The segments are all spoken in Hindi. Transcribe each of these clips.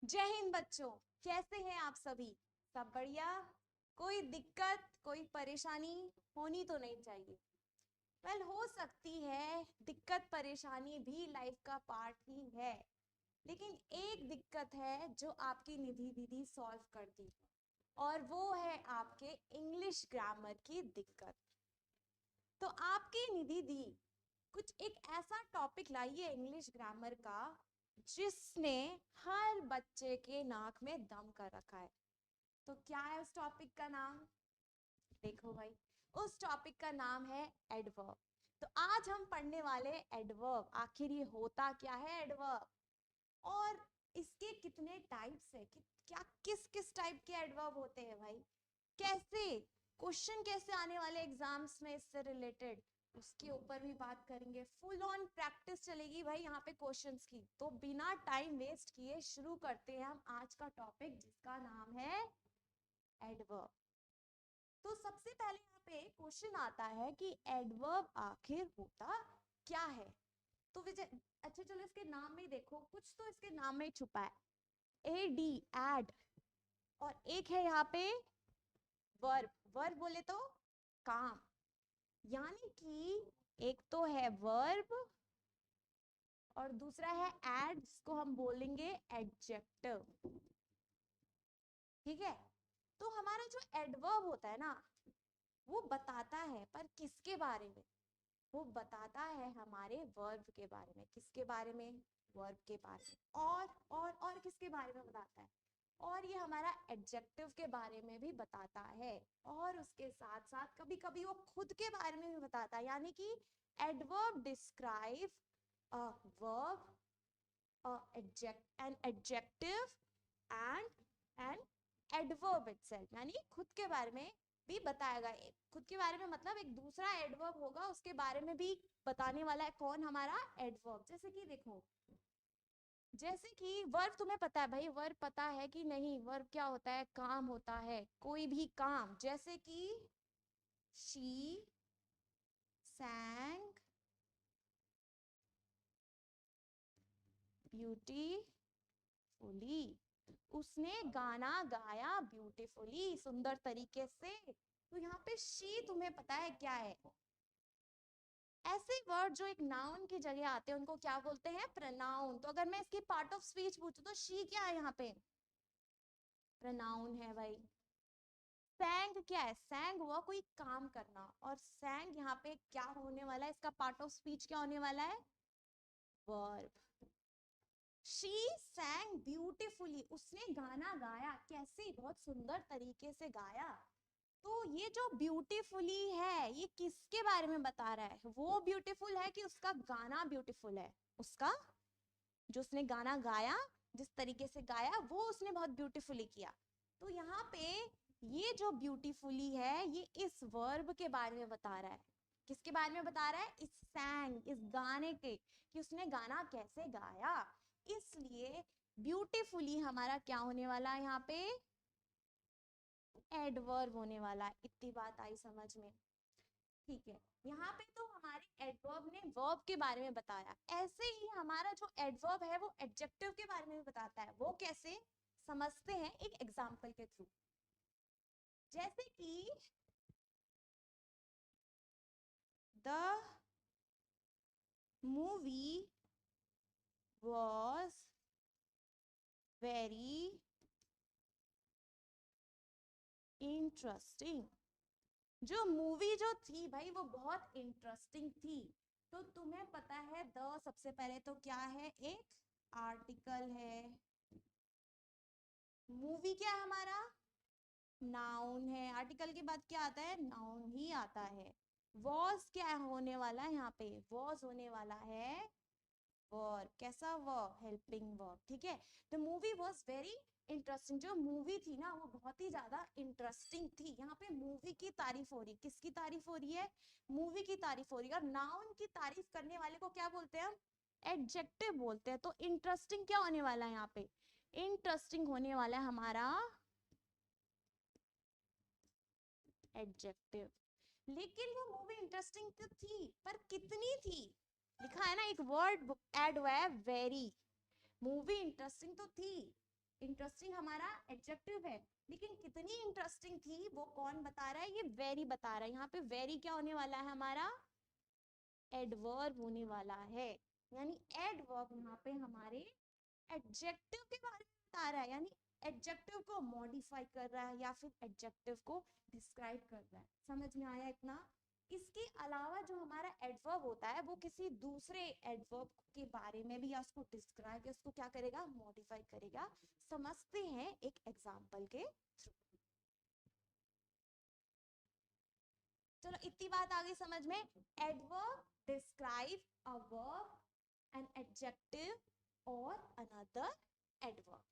जय हिंद बच्चों। कैसे हैं आप सभी? सब बढ़िया? कोई दिक्कत, कोई परेशानी होनी तो नहीं चाहिए। हो सकती है दिक्कत परेशानी भी लाइफ का पार्ट ही है, लेकिन एक दिक्कत है जो आपकी निधि दीदी सॉल्व कर दी, और वो है आपके इंग्लिश ग्रामर की दिक्कत। तो आपकी निधि दी कुछ एक ऐसा टॉपिक लाई है इंग्लिश ग्रामर का जिसने हर बच्चे के नाक में दम कर रखा है। तो क्या है उस टॉपिक का नाम? देखो भाई, उस टॉपिक का नाम है एडवर्ब। तो आज हम पढ़ने वाले एडवर्ब, आखिर ये होता क्या है एडवर्ब, और इसके कितने टाइप्स है कि क्या किस किस टाइप के एडवर्ब होते हैं भाई, कैसे क्वेश्चन कैसे आने वाले एग्जाम्स में इससे रिलेटेड, उसके ऊपर भी बात करेंगे। फुल ऑन प्रैक्टिस चलेगी भाई यहाँ पे क्वेश्चंस की। तो बिना टाइम वेस्ट किए शुरू करते हैं हम आज का टॉपिक जिसका नाम है एडवर्ब। तो सबसे पहले यहाँ पे क्वेश्चन आता है कि एडवर्ब आखिर होता क्या है। तो विजय, अच्छा चलो इसके नाम में देखो, कुछ तो इसके नाम में छुपा है। एडी, एड, और एक है यहाँ पे वर्ब। वर्ब बोले तो काम, यानी कि एक तो है वर्ब और दूसरा है एड, जिसको हम बोलेंगे एडजेक्टिव। ठीक है। तो हमारा जो एडवर्ब होता है ना, वो बताता है, पर किसके बारे में? वो बताता है हमारे वर्ब के बारे में। किसके बारे में? वर्ब के बारे में। और किसके बारे में बताता है? और ये हमारा एडजेक्टिव के बारे में भी बताता है, और उसके साथ साथ कभी कभी वो खुद के बारे में भी बताता है। यानी कि adverb describe a verb, an adjective and an adverb itself, यानी खुद के बारे में भी बताएगा। खुद के बारे में मतलब एक दूसरा एडवर्ब होगा, उसके बारे में भी बताने वाला है। कौन? हमारा एडवर्ब। जैसे कि देखो, जैसे कि वर्ब तुम्हें पता है भाई, वर्ब पता है कि नहीं? वर्ब क्या होता है? काम होता है, कोई भी काम। जैसे कि शी sang beautifully, उसने गाना गाया ब्यूटीफुली, सुंदर तरीके से। तो यहाँ पे शी तुम्हें पता है क्या है? ऐसे वर्ड जो एक नाउन की जगह आते हैं उनको क्या बोलते हैं? प्रनाउन। तो अगर मैं इसकी पार्ट ऑफ स्पीच पूछूं तो शी क्या है यहाँ पे? प्रनाउन है भाई। सैंग क्या है? सैंग हुआ कोई काम करना, और सैंग यहाँ पे क्या होने वाला है? इसका पार्ट ऑफ स्पीच क्या होने वाला है? वर्ब। शी सैंग ब्यूटीफुली, उसने गाना गाया। कैसे? बहुत सुंदर तरीके से गाया। तो ये जो ब्यूटीफुली है, ये किसके बारे में बता रहा है? वो ब्यूटीफुल है कि उसका गाना ब्यूटीफुल है? उसका, जो उसने गाना गाया, जिस तरीके से गाया, वो उसने बहुत ब्यूटीफुली किया। तो यहाँ पे ये जो ब्यूटीफुली है, ये इस वर्ब के बारे में बता रहा है। किसके बारे में बता रहा है? इस सैंग, इस गाने के, कि उसने गाना कैसे गाया। इसलिए ब्यूटीफुली हमारा क्या होने वाला है यहाँ पे? एडवर्ब होने वाला है। इतनी बात आई समझ में? ठीक है। यहाँ पे तो हमारे एडवर्ब ने वर्ब के बारे में बताया। ऐसे ही हमारा जो एडवर्ब है वो एडजेक्टिव के बारे में भी बताता है। वो कैसे? समझते हैं एक एग्जांपल के थ्रू। जैसे कि the movie was very interesting. जो मूवी जो थी भाई वो बहुत इंटरेस्टिंग थी। तो तुम्हें पता है द सबसे पहले तो क्या है? एक आर्टिकल है। मूवी क्या है हमारा? नाउन है। आर्टिकल के बाद क्या आता है? नाउन ही आता है। वॉज क्या होने वाला है यहाँ पे? वॉज होने वाला है वर्ब। कैसा वर्ब? Helping verb. ठीक है। तो मूवी वॉज वेरी इंटरेस्टिंग। जो मूवी थी ना वो बहुत ही ज्यादा इंटरेस्टिंग थी। यहाँ पे मूवी की तारीफ हो रही। किसकी तारीफ हो रही है? मूवी की तारीफ हो रही है। और नाउन की तारीफ करने वाले को क्या बोलते हैं हम? एडजेक्टिव बोलते हैं। तो इंटरेस्टिंग क्या होने वाला है यहाँ पे? इंटरेस्टिंग होने वाला है हमारा एडजेक्टिव। लेकिन वो मूवी इंटरेस्टिंग तो थी, पर कितनी थी? लिखा है ना, एक वर्ड ऐड हुआ है, वेरी। मूवी इंटरेस्टिंग तो थी, इंटरेस्टिंग हमारा एडजेक्टिव है, लेकिन कितनी इंटरेस्टिंग थी वो कौन बता रहा है? ये वेरी बता रहा है। यहाँ पे वेरी क्या होने वाला है? हमारा एडवर्ब होने वाला है। यानी एडवर्ब यहाँ पे हमारे एडजेक्टिव के बारे में बता रहा है, यानी एडजेक्टिव को मॉडिफाई कर रहा है या फिर एडजेक्टिव को डिस्क्राइब कर रहा है। समझ में आया इतना? इसके अलावा जो हमारा एडवर्ब होता है वो किसी दूसरे एडवर्ब के बारे में भी या उसको डिस्क्राइब या उसको क्या करेगा? मॉडिफाई करेगा। समझते हैं एक एग्जांपल के थ्रू। चलो इतनी बात आ गई समझ में। Adverb describe a verb, an adjective और अनदर एडवर्ब।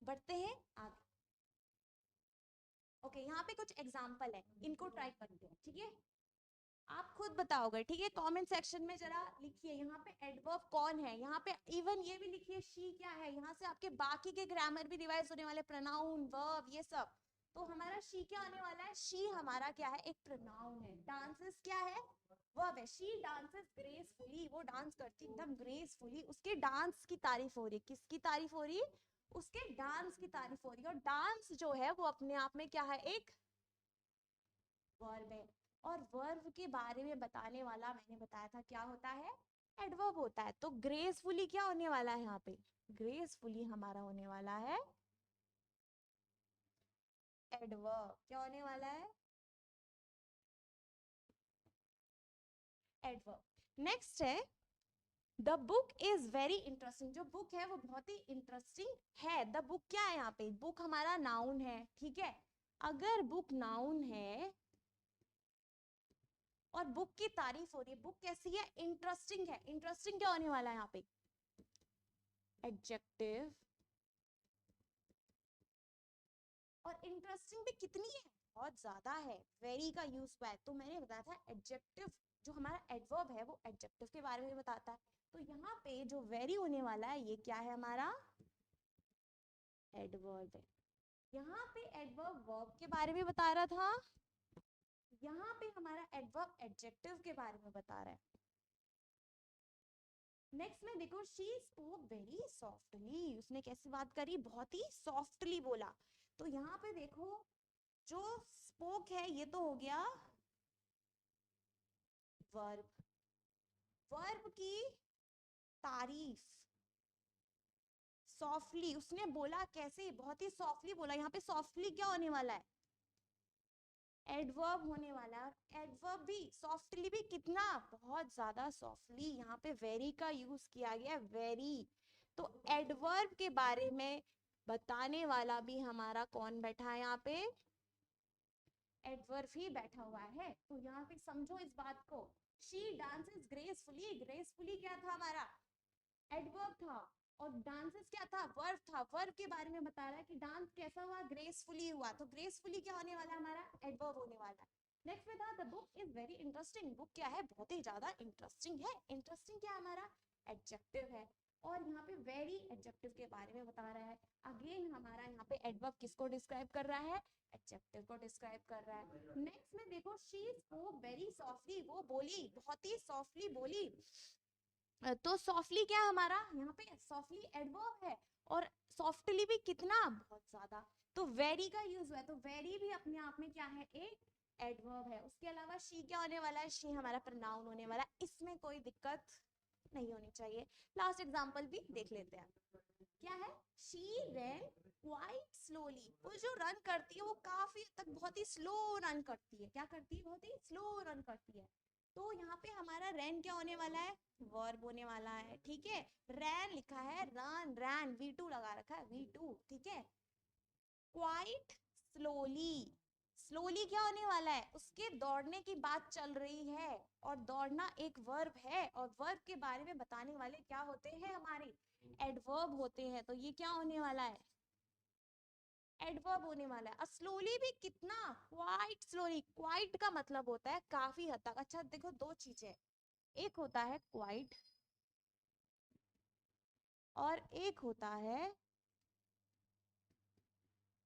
बढ़ते हैं आगे। ओके, यहाँ पे कुछ एग्जांपल है, इनको ट्राई करते हैं, ठीक है? आप खुद बताओगे, ठीक है? कमेंट सेक्शन में जरा लिखिए यहाँ पे एडवर्ब कौन है। यहाँ पे इवन ये भी लिखिए शी क्या है। यहाँ से आपके बाकी के ग्रामर भी रिवाइज होने वाले, प्रोनाउन, वर्ब, ये सब। तो हमारा शी क्या होने वाला है? शी हमारा क्या है? एक प्रोनाउन है। डांसेस क्या है? वर्ब है। शी डांसेस ग्रेसफुली, वो डांस करती एकदम ग्रेसफुली। उसके डांस की तारीफ हो रही है। किसकी तारीफ हो रही है? उसके डांस की तारीफ हो रही है। और डांस जो है वो अपने आप में क्या है? एक वर्ब है। और वर्ब के बारे में बताने वाला मैंने बताया था क्या होता है? एडवर्ब होता है। तो ग्रेसफुली क्या होने वाला है? यहाँ पे ग्रेसफुली हमारा होने वाला है एडवर्ब। क्या होने वाला है? एडवर्ब। नेक्स्ट है the book is very interesting. जो बुक है वो बहुत ही इंटरेस्टिंग है। द बुक क्या है? यहाँ पे बुक हमारा नाउन है, ठीक है? अगर बुक नाउन है और बुक की तारीफ हो रही है, बुक कैसी है? इंटरेस्टिंग है। इंटरेस्टिंग क्या होने वाला है यहाँ पे? एडजेक्टिव। और इंटरेस्टिंग भी कितनी है? बहुत ज्यादा है। वेरी का यूज हुआ है, तो मैंने बताया था एडजेक्टिव जो हमारा एडवर्ब है वो एडजेक्टिव के बारे में बताता है। तो यहाँ पे जो वेरी होने वाला है ये क्या है? हमारा एडवर्ब है। यहाँ पे एडवर्ब वर्ब के बारे में बता रहा था, यहाँ पे हमारा एडवर्ब एडजेक्टिव के बारे में बता रहा है। नेक्स्ट में देखो, शी स्पोक वेरी सॉफ्टली। उसने कैसी बात करी? बहुत ही सॉफ्टली बोला। तो यहाँ पे देखो जो स्पोक है ये तो हो गया वर्ब। वर्ब की तारीफ, सॉफ्टली उसने बोला। कैसे? बहुत ही सॉफ्टली बोला। यहाँ पे सॉफ्टली क्या होने वाला है? एडवर्ब होने वाला है। और एडवर्ब भी सॉफ्टली भी कितना? बहुत ज्यादा सॉफ्टली। यहाँ पे वेरी का यूज किया गया, वेरी। तो एडवर्ब के बारे में बताने वाला भी हमारा कौन बैठा है? यहाँ पे एडवर्ब ही बैठा हुआ है। तो यहाँ पे समझो इस बात को। She dances gracefully. ग्रेसफुली क्या था? हमारा एडवर्ब था। और डांसेस क्या था? वर्ब था। वर्ब के बारे में बता रहा है कि डांस कैसा हुआ? ग्रेसफुली हुआ। तो ग्रेसफुली क्या होने वाला है? हमारा एडवर्ब होने वाला है। नेक्स्ट में था the book is very interesting. Book क्या है? बहुत ही ज्यादा इंटरेस्टिंग है। इंटरेस्टिंग क्या है? हमारा एडजेक्टिव है। और यहाँ पे वेरी एडजेक्टिव के बारे में बता रहा है। अगेन हमारा यहाँ पे एडवर्ब किसको डिस्क्राइब कर रहा है? एडजेक्टिव को डिस्क्राइब कर रहा है। नेक्स्ट में देखो, शी स्पोक वेरी सॉफ्टली। वो बोली, बहुत ही सॉफ्टली बोली। तो सॉफ्टली क्या है हमारा? यहाँ पे सॉफ्टली एडवर्ब है। और सॉफ्टली भी कितना? बहुत ज्यादा। तो वेरी का यूज हुआ है। तो वेरी भी अपने आप में क्या है? एक एडवर्ब है। उसके अलावा शी क्या होने वाला है? शी हमारा प्रोनाउन होने वाला है। इसमें कोई दिक्कत नहीं होनी चाहिए। लास्ट एग्जांपल भी देख लेते हैं। क्या है? She rain quite slowly. वो जो रन करती है वो काफी तक बहुत ही स्लो रन करती है। क्या करती है? बहुत ही स्लो रन करती है। तो यहाँ पे हमारा रैन क्या होने वाला है? वर्ब होने वाला है, ठीक है? रैन लिखा है, रन, रैन, V2 लगा रखा है, V2, ठीक है? Quite slowly. स्लोली क्या होने वाला है? उसके दौड़ने की बात चल रही है। और दौड़ना एक वर्ब है। और वर्ब के बारे में बताने वाले क्या होते हैं? हमारे एडवर्ब होते हैं। तो ये क्या होने वाला है? एडवर्ब होने वाला है। स्लोली भी कितना? Quite slowly. क्वाइट का मतलब होता है काफी हद तक। अच्छा देखो, दो चीजें, एक होता है क्वाइट और एक होता है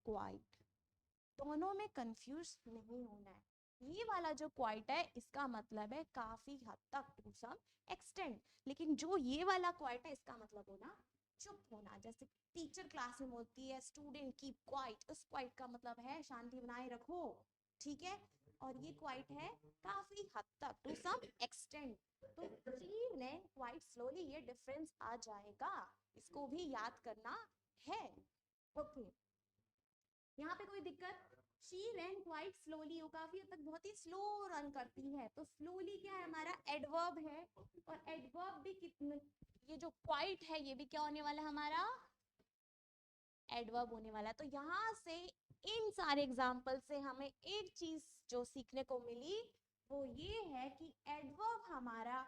क्वाइट। दोनों में कंफ्यूज नहीं होना है। ये वाला जो क्वाइट है इसका मतलब है काफी हद तक, टू सम एक्सटेंट। लेकिन जो ये वाला क्वाइट है इसका मतलब होना चुप होना, जैसे टीचर क्लास में बोलती है स्टूडेंट कीप क्वाइट, उस क्वाइट का मतलब है शांति बनाए रखो, ठीक है। और ये क्वाइट है काफी हद तक, टू सम एक्सटेंट। तो शी रैन क्वाइट स्लोली, ये डिफरेंस आ जाएगा, इसको भी याद करना है। ओके, यहाँ पे कोई दिक्कत? शी रैन क्वाइट स्लोली, वो काफी हद तक बहुत ही स्लो रन करती है। तो स्लोली क्या है, हमारा एडवर्ब है, और एडवर्ब भी कितने, ये जो क्वाइट है ये भी क्या होने वाला है, हमारा एडवर्ब होने वाला है। तो यहाँ से इन सारे एग्जाम्पल से हमें एक चीज जो सीखने को मिली वो ये है कि एडवर्ब हमारा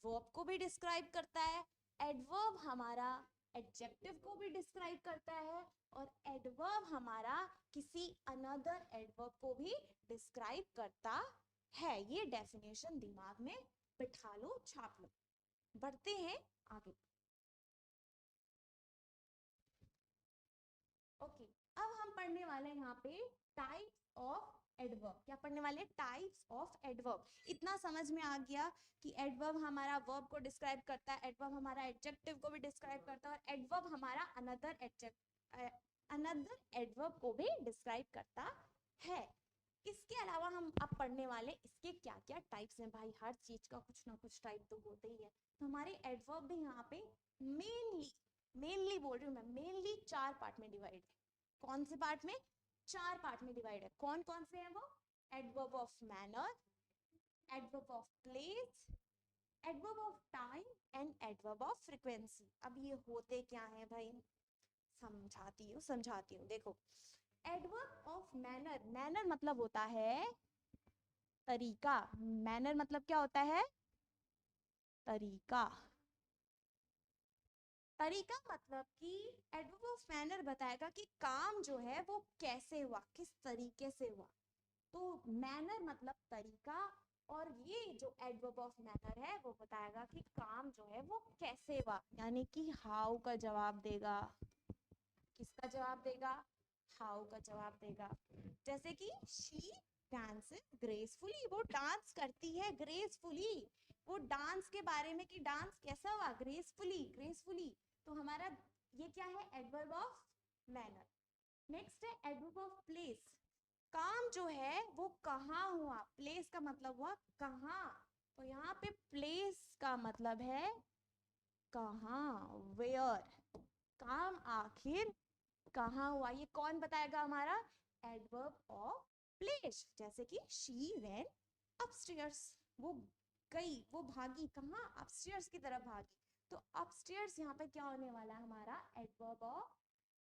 वर्ब को भी डिस्क्राइब करता है, एडवर्ब हमारा एडजेक्टिव को भी डिस्क्राइब करता है, और एडवर्ब हमारा किसी अनदर एडवर्ब को भी डिस्क्राइब करता है। ये डेफिनेशन दिमाग में बिठा लो, छाप लो। बढ़ते हैं आगे। ओके, अब हम पढ़ने वाले हैं यहाँ पे टाइप्स ऑफ एडवर्ब। क्या पढ़ने वाले? Types of adverb. इतना समझ में आ गया कि एडवर्ब हमारा वर्ब को डिस्क्राइब करता है, एडवर्ब हमारा एडजेक्टिव को भी डिस्क्राइब करता है, और एडवर्ब हमारा अनदर एडवर्ब को भी डिस्क्राइब करता है। इसके अलावा हम अब पढ़ने वाले इसके क्या क्या टाइप्स हैं। भाई हर चीज का कुछ ना कुछ टाइप तो होते ही है, तो हमारे एडवर्ब भी यहाँ पे मेनली बोल रही हूँ मैं, मेनली 4 पार्ट में डिवाइड है। कौन से पार्ट में? 4 पार्ट में डिवाइड है। कौन कौन से हैं वो? Adverb of manner, adverb of place, adverb of time, and adverb of frequency. अब ये होते क्या है भाई, समझाती हूँ। देखो, एडवर्ब ऑफ मैनर, मैनर मतलब होता है तरीका। मैनर मतलब क्या होता है? तरीका। तरीका मतलब कि एडवर्ब ऑफ मैनर बताएगा कि काम जो है वो कैसे हुआ, किस तरीके से हुआ। तो मैनर मतलब तरीका, और ये जो एडवर्ब ऑफ मैनर है वो बताएगा कि काम जो है वो कैसे हुआ, यानी कि हाउ का जवाब देगा। किसका जवाब देगा? हाउ का जवाब देगा। जैसे कि शी डांसेस ग्रेसफुली, वो डांस करती है ग्रेसफुली। वो डांस के बारे में कि डांस कैसा हुआ, ग्रेसफुली, ग्रेसफुली। तो हमारा ये क्या है? Adverb of manner. नेक्स्ट है एडवर्ब ऑफ प्लेस। काम जो है वो कहाँ हुआ, प्लेस का मतलब हुआ कहाँ। तो यहाँ पे प्लेस का मतलब है कहाँ, वेयर। काम आखिर कहाँ हुआ, ये कौन बताएगा? हमारा एडवर्ब ऑफ प्लेस। जैसे कि शी वेन अपस्टेयर्स, वो गई, वो भागी कहाँ, अपस्टेयर्स की तरफ भागी। तो अपस्टेयर्स यहाँ पे क्या होने वाला है? हमारा एडवर्ब ऑफ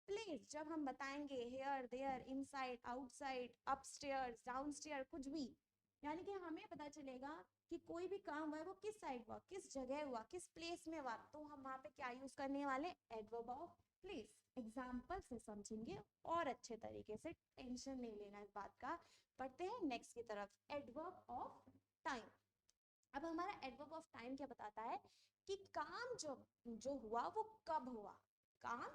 प्लेस। जब हम बताएंगे here, there, inside, outside, upstairs, downstair, कुछ भी, यानी कि हमें पता चलेगा कि कोई भी काम हुआ है वो किस साइड हुआ, किस जगह हुआ, किस प्लेस में हुआ, तो हम वहां पे क्या यूज करने वाले? Adverb of place. एग्जाम्पल से समझेंगे और अच्छे तरीके से, टेंशन नहीं लेना इस बात का। पढ़ते हैं नेक्स्ट की तरफ, एडवर्ब ऑफ टाइम। अब हमारा एडवर्ब ऑफ टाइम क्या बताता है कि काम जो जो हुआ वो कब हुआ, काम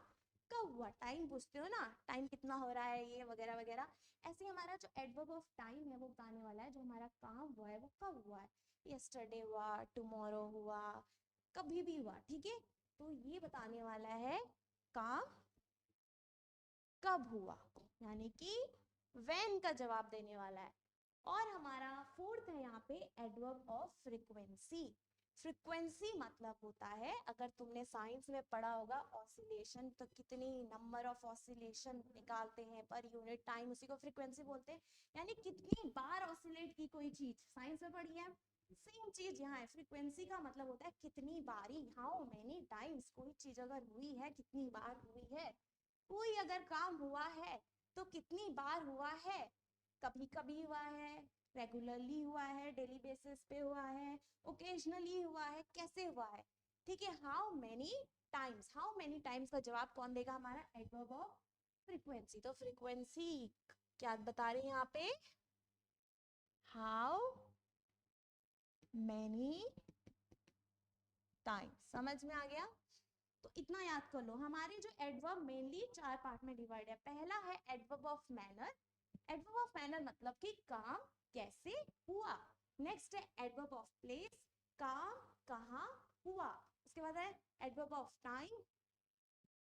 कब हुआ। टाइम पूछते हो ना, टाइम कितना हो रहा है, ये वगैरह वगैरह। ऐसे हमारा जो एडवर्ब ऑफ टाइम है वो बताने वाला है जो हमारा काम हुआ है वो कब हुआ है। यस्टरडे हुआ, टुमारो हुआ, कभी भी हुआ, ठीक है। तो ये बताने वाला है काम कब हुआ, यानी कि व्हेन का जवाब देने वाला है। और हमारा फोर्थ है यहाँ पे एडवर्ब ऑफ फ्रीक्वेंसी। फ्रीक्वेंसी मतलब होता है, अगर तुमने साइंस में पढ़ा होगा ऑसिलेशन, तो कितनी नंबर ऑफ ऑसिलेशन निकालते हैं पर यूनिट टाइम, उसी को फ्रीक्वेंसी बोलते हैं। यानी कितनी बार ऑसिलेट की कोई चीज, साइंस में पढ़ी है, सेम चीज यहाँ है। फ्रीक्वेंसी का मतलब होता है कितनी बारी, हाउ मेनी टाइम्स कोई चीज अगर हुई है, कितनी बार हुई है। कोई अगर काम हुआ है तो कितनी बार हुआ है, कभी कभी हुआ है, रेगुलरली हुआ है, डेली बेसिस पे हुआ है, ओकेजनली हुआ है, कैसे हुआ है, ठीक है। How many times, how many times का जवाब कौन देगा? हमारा एडवर्ब ऑफ फ्रीक्वेंसी। तो फ्रीक्वेंसी क्या बता रहे हैं यहाँ पे? How many times. समझ में आ गया? तो इतना याद कर लो, हमारे जो एडवर्ब मेनली 4 पार्ट में डिवाइड है। पहला है adverb of manner. Adverb of manner मतलब कि काम कैसे हुआ। नेक्स्ट है एडवर्ब ऑफ प्लेस, काम कहाँ हुआ। उसके बाद है एडवर्ब ऑफ टाइम,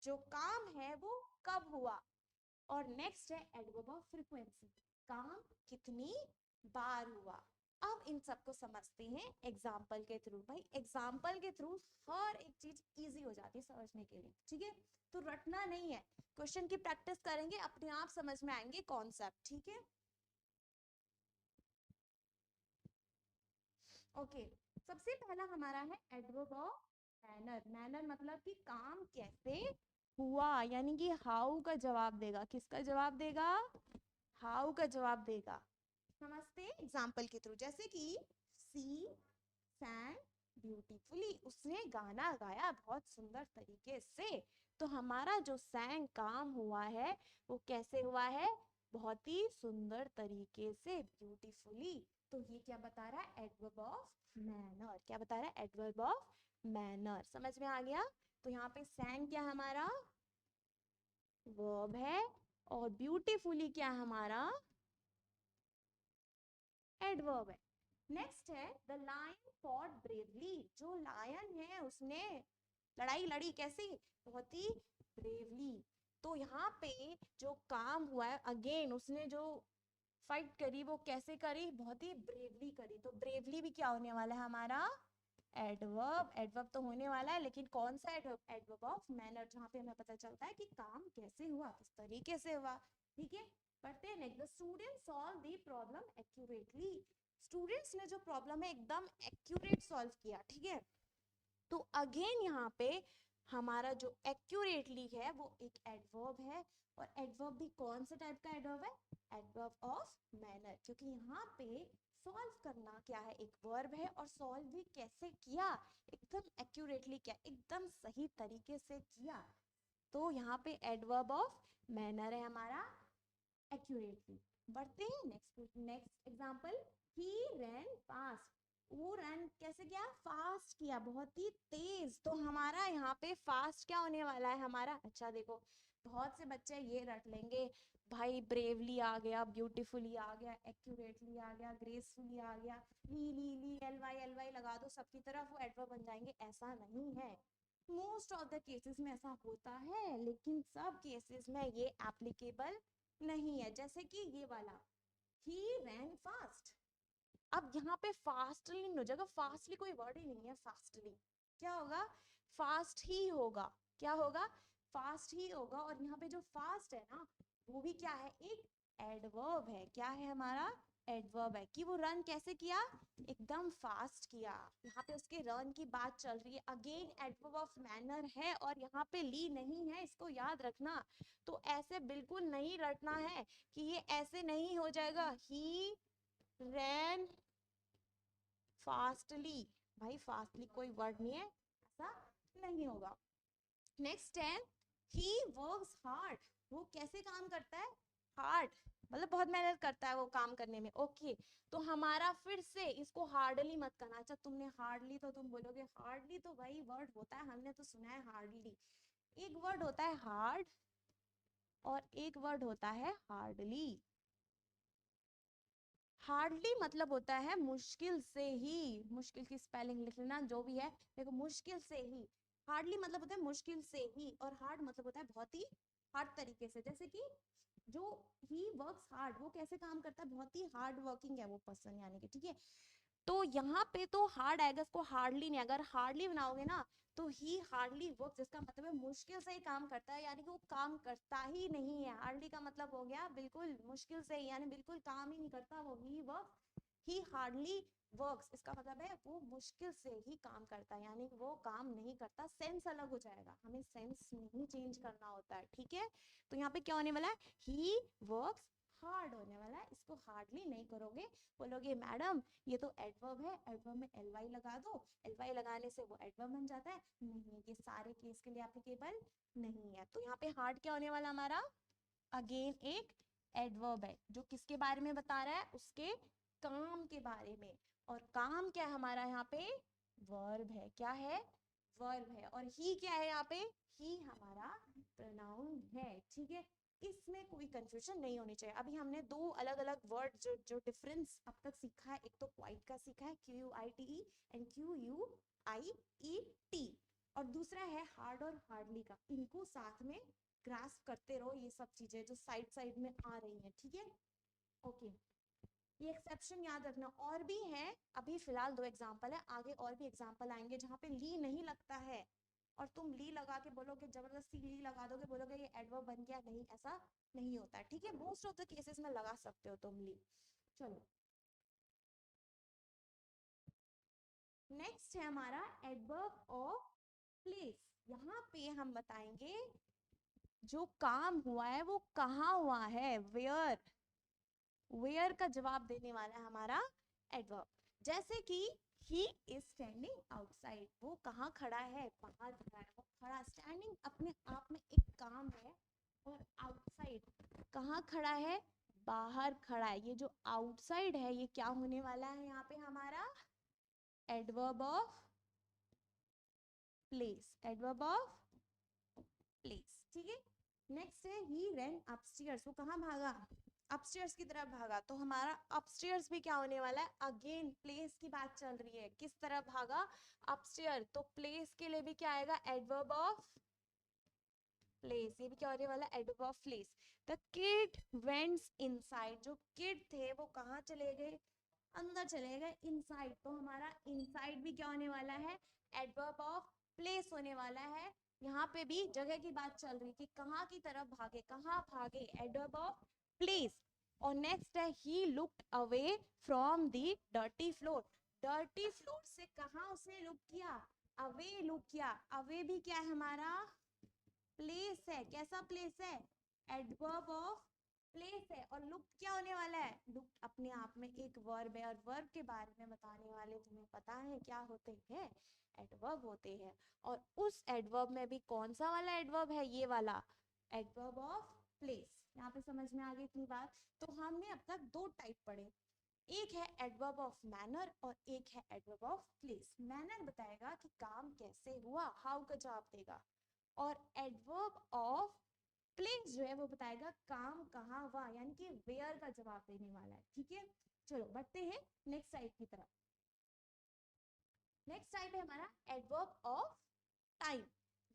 जो काम है वो कब हुआ। और नेक्स्ट है एडवर्ब ऑफ फ्रीक्वेंसी, काम कितनी बार हुआ। अब इन सबको समझते हैं एग्जाम्पल के थ्रू। भाई एग्जाम्पल के थ्रू हर एक चीज इजी हो जाती है समझने के लिए, ठीक है। तो रटना नहीं है, क्वेश्चन की प्रैक्टिस करेंगे, अपने आप समझ में आएंगे कॉन्सेप्ट, ठीक है। ओके, सबसे पहला हमारा है एडवर्ब ऑफ मैनर। मैनर मतलब कि काम कैसे हुआ, यानी कि हाउ का जवाब देगा। किसका जवाब देगा? हाउ का जवाब देगा। समझते हैं एग्जाम्पल के थ्रू, जैसे कि सी sang ब्यूटीफुली, उसने गाना गाया बहुत सुंदर तरीके से। तो हमारा जो sang काम हुआ है वो कैसे हुआ है? बहुत ही सुंदर तरीके से, ब्यूटीफुली। तो ये क्या बता रहा है? Adverb of manner. क्या बता रहा है? Adverb of manner. समझ में आ गया? तो यहाँ पे sang क्या हमारा वर्ब है, और ब्यूटीफुली क्या हमारा एडवर्ब है। नेक्स्ट है द लायन फॉट ब्रेवली। जो लायन है उसने लड़ाई लड़ी, कैसी? बहुत ही ब्रेवली। तो यहाँ पे जो काम हुआ है, अगेन उसने जो फाइट करी वो कैसे करी? बहुत ही ब्रेवली करी। तो ब्रेवली भी क्या होने वाला है हमारा? एडवर्ब। एडवर्ब तो होने वाला है, लेकिन कौन सा एडवर्ब? एडवर्ब ऑफ मैनर, जहाँ पे हमें पता चलता है कि काम कैसे हुआ, किस तरीके से हुआ, ठीक है। पढ़ते हैं next. The student solve the problem accurately. Students ने जो प्रॉब्लम है एकदम एक्यूरेट सॉल्व किया, ठीक है। तो अगेन यहाँ पे हमारा जो एक्यूरेटली है वो एक एडवर्ब है, और एडवर्ब भी कौन से टाइप का एडवर्ब है? एडवर्ब ऑफ मैनर, क्योंकि यहाँ पे सॉल्व करना क्या है? एक वर्ब है, और सॉल्व भी कैसे किया? एकदम एक्यूरेटली किया, एकदम सही तरीके से किया। तो यहाँ पे एडवर्ब ऑफ मैनर है हमारा एक्यूरेटली। बढ़ते हैं नेक्स्ट। नेक्स्ट एग्जांपल, ही रैन फास्ट। वो रन कैसे किया? फास्ट किया, बहुत ही तेज। तो हमारा यहाँ पे फास्ट क्या होने वाला है हमारा? अच्छा देखो, बहुत से बच्चे ये रट लेंगे भाई, ब्रेवली आ गया, ब्यूटीफुली आ गया, एक्यूरेटली आ गया, ग्रेसफुली आ गया, ली एल वाई लगा दो सबकी तरफ, वो एडवर्ब बन जाएंगे। ऐसा नहीं है। मोस्ट ऑफ द केसेस में ऐसा होता है, लेकिन सब केसेस में ये एप्लीकेबल नहीं है। जैसे कि ये वाला, ही रैन फास्ट। अब यहाँ पे फास्टली हो जाएगा, फास्टली कोई वर्ड ही नहीं है। फास्टली क्या होगा? फास्ट ही होगा। क्या होगा? फास्ट ही होगा। और यहाँ पे जो फास्ट है ना, वो भी क्या है? एक एडवर्ब है। क्या है हमारा? एडवर्ब है। कि वो रन कैसे किया? एकदम फास्ट किया। यहाँ पे उसके रन की बात चल रही है। अगेन एडवर्ब ऑफ मैनर है, और यहाँ पे ली नहीं है, इसको याद रखना। तो ऐसे बिल्कुल नहीं रटना है कि ये ऐसे नहीं हो जाएगा। ही रैन फास्टली, भाई फास्टली कोई वर्ड नहीं है, ऐसा नहीं होगा। नेक्स्ट है ही वर्क्स हार्ड। वो कैसे काम करता है? हार्ड मतलब बहुत मेहनत करता है वो काम करने में। ओके, तो हमारा फिर से इसको हार्डली मत करना। अच्छा तुमने हार्डली, तो तुम बोलोगे हार्डली तो भाई वर्ड होता है, हमने तो सुना है हार्डली। एक वर्ड होता है हार्ड, और एक वर्ड होता है हार्डली। हार्डली मतलब होता है मुश्किल से ही। मुश्किल की स्पेलिंग लिख लेना जो भी है, देखो मुश्किल से ही। हार्डली मतलब होता है मुश्किल से ही, और हार्ड मतलब होता है बहुत ही हार्ड तरीके से। जैसे कि जो ही वर्क्स हार्ड, वो कैसे काम करता है? बहुत ही हार्ड वर्किंग है वो पर्सन, यानी कि, ठीक है। तो यहाँ पे तो हार्ड आएगा, इसको हार्डली नहीं। अगर हार्डली बनाओगे ना तो ही हार्डली वर्क, जिसका मतलब है मुश्किल से ही काम करता है, यानी कि वो काम करता ही नहीं है। हार्डली का मतलब हो गया बिल्कुल मुश्किल से ही, यानी बिल्कुल काम ही नहीं करता वो। ही वर्क, ही हार्डली वर्क्स, इसका मतलब है वो मुश्किल से ही काम करता है, यानी वो काम नहीं करता। सेंस अलग हो जाएगा, हमें सेंस नहीं चेंज करना होता है, ठीक है। तो यहाँ पे क्या होने वाला है? ही वर्क्स हार्ड होने वाला है। इसको हार्डली नहीं करोगे, बोलोगे मैडम ये तो एडवर्ब है, एडवर्ब में एल वाई लगा दो, एल वाई लगाने से वो एडवर्ब बन जाता है। नहीं, ये सारे केस के लिए एप्लीकेबल नहीं है। तो यहाँ पे हार्ड क्या होने वाला हमारा? अगेन एक एडवर्ब है, जो किसके बारे में बता रहा है? उसके काम के बारे में। और काम क्या है हमारा यहाँ पे? वर्ब है। क्या है? वर्ब है। और ही क्या है यहाँ पे? ही हमारा प्रोनाउन है, ठीक है। इसमें कोई कंफ्यूजन नहीं होनी चाहिए। अभी हमने दो अलग अलग वर्ड जो डिफरेंस अब तक सीखा है, एक तो क्वाइट का सीखा है, Q U I T E, and Q U I E T. और दूसरा है हार्ड और हार्डली का। इनको साथ में ग्रास्प करते रहो, ये सब चीजें जो साइड साइड में आ रही हैं, ठीक है। ओके, ये एक्सेप्शन याद रखना। और भी है, अभी फिलहाल 2 एग्जाम्पल है, आगे और भी एग्जाम्पल आएंगे जहाँ पे ली नहीं लगता है और तुम ली लगा के बोलोगे, जबरदस्ती ली लगा दोगे, बोलोगे ये एडवर्ब बन गया। नहीं, ऐसा नहीं होता है, ठीक है। मोस्ट ऑफ द केसेस में लगा सकते हो तुम ली। चलो, नेक्स्ट है हमारा एडवर्ब ऑफ प्लेस। यहाँ पे हम बताएंगे जो काम हुआ है वो कहाँ हुआ है, वेयर। वेयर का जवाब देने वाला है हमारा एडवर्ब। जैसे कि ही इज स्टैंडिंग आउटसाइड, वो कहाँ खड़ा है, बाहर खड़ा है। वो खड़ा, स्टैंडिंग अपने आप में एक काम है, और आउटसाइड कहाँ खड़ा है, बाहर खड़ा है। ये जो आउटसाइड है ये क्या होने वाला है यहाँ पे हमारा adverb of place. Adverb of place, ठीक है। नेक्स्ट है ही रैन अपस्टेयर्स, वो कहाँ भागा, अपस्टेयर्स की तरफ भागा। तो हमारा अपस्टेयर्स भी क्या होने वाला है, अगेन प्लेस की बात चल रही है, किस तरफ भागा, अपस्टेयर। तो प्लेस के लिए भी क्या आएगा, एडवर्ब ऑफ प्लेस। ये भी क्या होने वाला है, adverb of place. The kid vents inside, जो किड थे वो कहाँ चले गए, अंदर चले गए, इनसाइड। तो हमारा इनसाइड भी क्या होने वाला है, एडवर्ब ऑफ प्लेस होने वाला है। यहाँ पे भी जगह की बात चल रही कि कहाँ की तरफ भागे, कहाँ भागे, एडवर्ब ऑफ प्लेस। और नेक्स्ट है he looked away from the dirty floor. Dirty floor से कहाँ उसने लुक किया, अवे लुक किया। अवे भी क्या है हमारा, प्लेस है। कैसा प्लेस है, एडवर्ब ऑफ प्लेस है। और लुक क्या होने वाला है, लुक अपने आप में एक वर्ब है, और वर्ब के बारे में बताने वाले तुम्हें पता है क्या होते हैं, एडवर्ब होते हैं। और उस एडवर्ब में भी कौन सा वाला एडवर्ब है, ये वाला एडवर्ब ऑफ प्लेस। यहाँ पे समझ में आ गई इतनी बात। तो हमने अब तक 2 टाइप पढ़े, एक है एडवर्ब ऑफ मैनर और एक है एडवर्ब ऑफ प्लेस। मैनर बताएगा कि काम कैसे हुआ, हाउ का जवाब देगा। और एडवर्ब ऑफ प्लेस जो है वो बताएगा काम कहाँ हुआ, यानी कि वेयर का जवाब देने वाला है, ठीक है। चलो बढ़ते हैं नेक्स्ट टाइप की तरफ। नेक्स्ट टाइप है हमारा एडवर्ब ऑफ टाइम।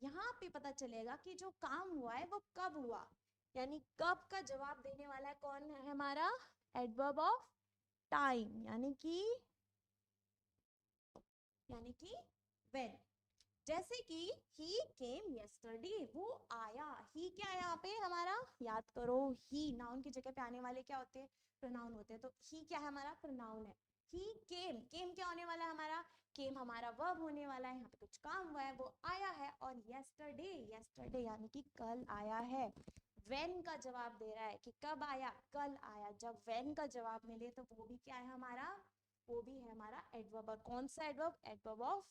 यहाँ पे पता चलेगा कि जो काम हुआ है वो कब हुआ, यानी कब का जवाब देने वाला है कौन है हमारा, एडवर्ब ऑफ टाइम, यानी कि व्हेन। जैसे कि ही केम यस्टरडे, वो आया। ही क्या है यहाँ पे हमारा, याद करो, ही नाउन की जगह पे आने वाले क्या होते हैं, प्रोनाउन होते हैं। तो ही क्या है हमारा, प्रोनाउन है। ही केम, केम क्या होने वाला है हमारा, केम हमारा वर्ब होने वाला है। यहाँ पे कुछ काम हुआ है, वो आया है। और यस्टरडे, यस्टरडे यानी कि कल आया है। व्हेन का जवाब दे रहा है कि कब आया, कल आया। जब व्हेन का जवाब मिले तो वो भी क्या है हमारा, वो भी है हमारा एडवर्ब। और कौन सा adverb, adverb of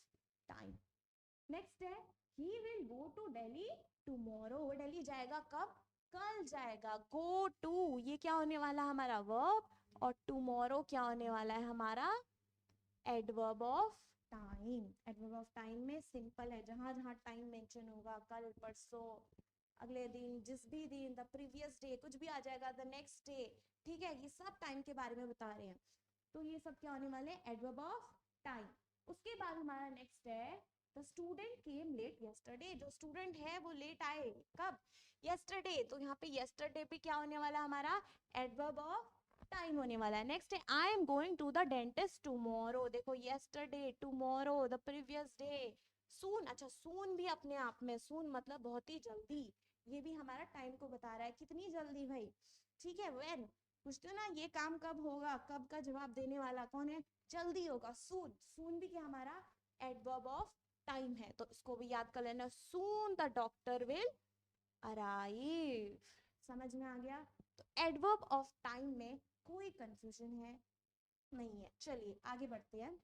time. Next है he will go to Delhi tomorrow, वो दिल्ली जाएगा कब, कल जाएगा। गो टू ये क्या होने वाला हमारा वर्ब, और टुमारो क्या होने वाला है हमारा adverb of time. Adverb of time में सिंपल है, जहां जहां टाइम मेंशन होगा, कल, परसों, अगले दिन, जिस भी दिन, द प्रीवियस डे, कुछ भी आ जाएगा, द नेक्स्ट डे, ठीक है। ये सब टाइम के बारे में बता रहे हैं। तो ये सब क्या होने वाले, एडवर्ब ऑफ टाइम। उसके बाद हमारा नेक्स्ट है the student came late yesterday, जो स्टूडेंट है वो लेट आए कब, यस्टरडे। तो यहाँ पे यस्टरडे पे क्या होने वाला हमारा एडवर्ब ऑफ टाइम होने वाला है। नेक्स्ट है I am going to the dentist tomorrow, देखो yesterday, tomorrow, the previous day, soon. अच्छा, सून भी अपने आप में, सून मतलब बहुत ही जल्दी, ये भी हमारा टाइम को बता रहा है, कितनी जल्दी भाई, ठीक है। व्हेन पूछते हो ना ये काम कब होगा, कब का जवाब देने वाला कौन है, जल्दी होगा, सून। सून भी क्या हमारा एडवर्ब ऑफ टाइम है, तो इसको भी याद कर लेना, soon the doctor will arrive. समझ में आ गया। तो एडवर्ब ऑफ टाइम में कोई कंफ्यूजन है नहीं है। चलिए आगे बढ़ते हैं।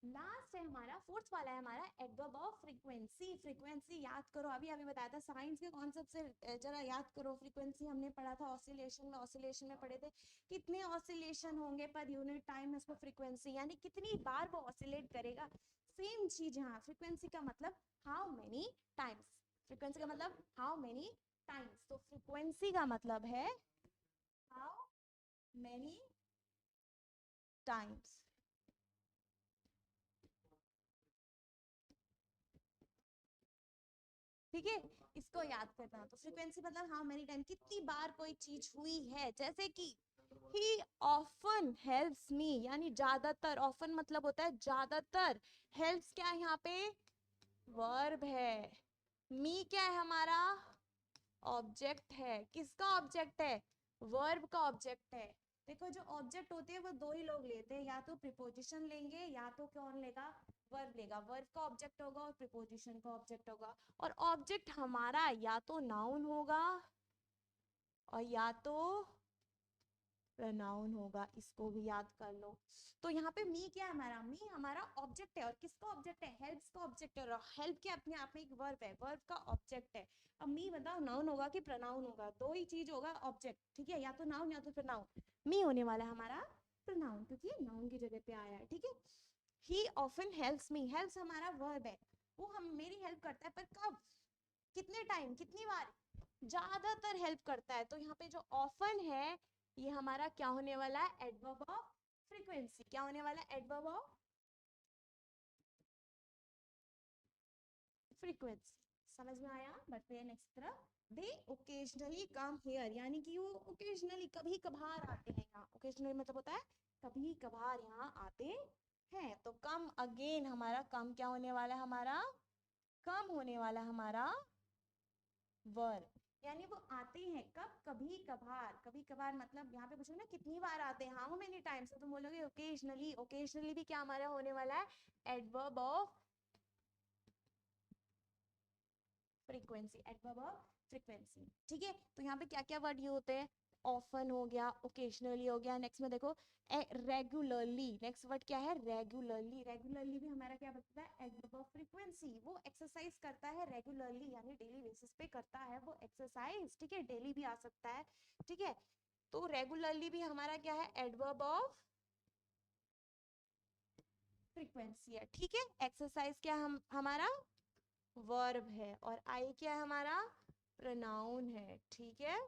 लास्ट है हमारा, फोर्थ वाला है हमारा एडवर्ब ऑफ फ्रीक्वेंसी। फ्रीक्वेंसी याद करो, अभी अभी बताया था साइंस के कॉन्सेप्ट से, जरा याद करो। फ्रीक्वेंसी हमने पढ़ा था ऑसिलेशन में, ऑसिलेशन में पढ़े थे कितने ऑसिलेशन होंगे पर यूनिट टाइम, इसको फ्रीक्वेंसी यानी कितनी बार वो ऑसिलेट करेगा। सेम चीज यहाँ, फ्रीक्वेंसी का मतलब हाउ मेनी टाइम्स, फ्रीक्वेंसी का मतलब हाउ मेनी टाइम्स। तो फ्रीक्वेंसी का मतलब है हाउ मेनी टाइम्स। ठीक है, इसको याद करना। तो फ्रीक्वेंसी मतलब हाउ मेनी टाइम, कितनी बार कोई चीज हुई है। जैसे कि he often helps me, यानी ज्यादातर, often मतलब होता है ज्यादातर, helps क्या है यहाँ पे, वर्ब है, me क्या है हमारा, ऑब्जेक्ट है। किसका ऑब्जेक्ट है, वर्ब का ऑब्जेक्ट है। देखो जो ऑब्जेक्ट होते हैं वो दो ही लोग लेते हैं, या तो प्रीपोजिशन लेंगे या तो कौन लेगा, वर्ब लेगा। वर्ब का ऑब्जेक्ट होगा और प्रीपोजिशन का ऑब्जेक्ट होगा। और ऑब्जेक्ट हमारा या तो नाउन होगा और या तो प्रोनाउन होगा, इसको भी याद कर लो। तो यहाँ पे मी क्या है हमारा, मी हमारा ऑब्जेक्ट है। और किसका ऑब्जेक्ट है, हेल्प्स का ऑब्जेक्ट है। और हेल्प क्या अपने आप में एक वर्ब है, वर्ब का ऑब्जेक्ट है। अब मी बताओ नाउन होगा कि प्रोनाउन होगा, दो ही चीज होगा ऑब्जेक्ट, ठीक है, या तो नाउन या तो प्रोनाउन। मी होने वाला है हमारा प्रोनाउन, क्योंकि नाउन की जगह पे आया है, ठीक है। ही ऑफन हेल्प्स मी, हेल्प्स हमारा वर्ब है, वो हम मेरी हेल्प करता है, पर कब, कितने टाइम, कितनी बार, ज्यादातर हेल्प करता है। तो यहाँ पे जो ऑफन है ये हमारा क्या होने वाला है, एडवर्ब ऑफ फ्रीक्वेंसी। क्या होने वाला है, एडवर्ब ऑफ फ्रीक्वेंसी। समझ में आया, बढ़ते हैं नेक्स्ट तरफ। दे ओकेजनली कम हियर, यानी कि वो ओकेजनली कभी कभार आते हैं यहाँ। ओकेजनली मतलब होता है कभी कभार यहाँ आते हैं। तो कम अगेन, हमारा कम क्या होने वाला है, हमारा कम होने वाला हमारा वर्ब, यानी वो आते हैं कब, कभी कभार। कभी कभार मतलब यहाँ पे पूछोगे ना कितनी बार आते हैं, हाउ मेनी टाइम्स, तो तुम बोलोगे ओकेजनली। ओकेजनली भी क्या हमारा होने वाला है, adverb of frequency, adverb of frequency, ठीक है। तो यहाँ पे क्या क्या वर्ड यूज होते हैं, ऑफन हो गया, ओकेजनली हो गया। नेक्स्ट में देखो रेगुलरली, नेक्स्ट वर्ड क्या है, रेगुलरली। रेगुलरली भी हमारा क्या बनता है, एडवर्ब ऑफ फ्रीक्वेंसी। वो एक्सरसाइज करता है रेगुलरली, यानी डेली बेसिस पे करता है वो एक्सरसाइज, ठीक है, डेली भी आ सकता है, ठीक है। तो रेगुलरली भी हमारा क्या है, एडवर्ब ऑफ फ्रीक्वेंसी है, ठीक है। एक्सरसाइज क्या हम हमारा वर्ब है, और आई क्या है हमारा, प्रोनाउन है, ठीक है।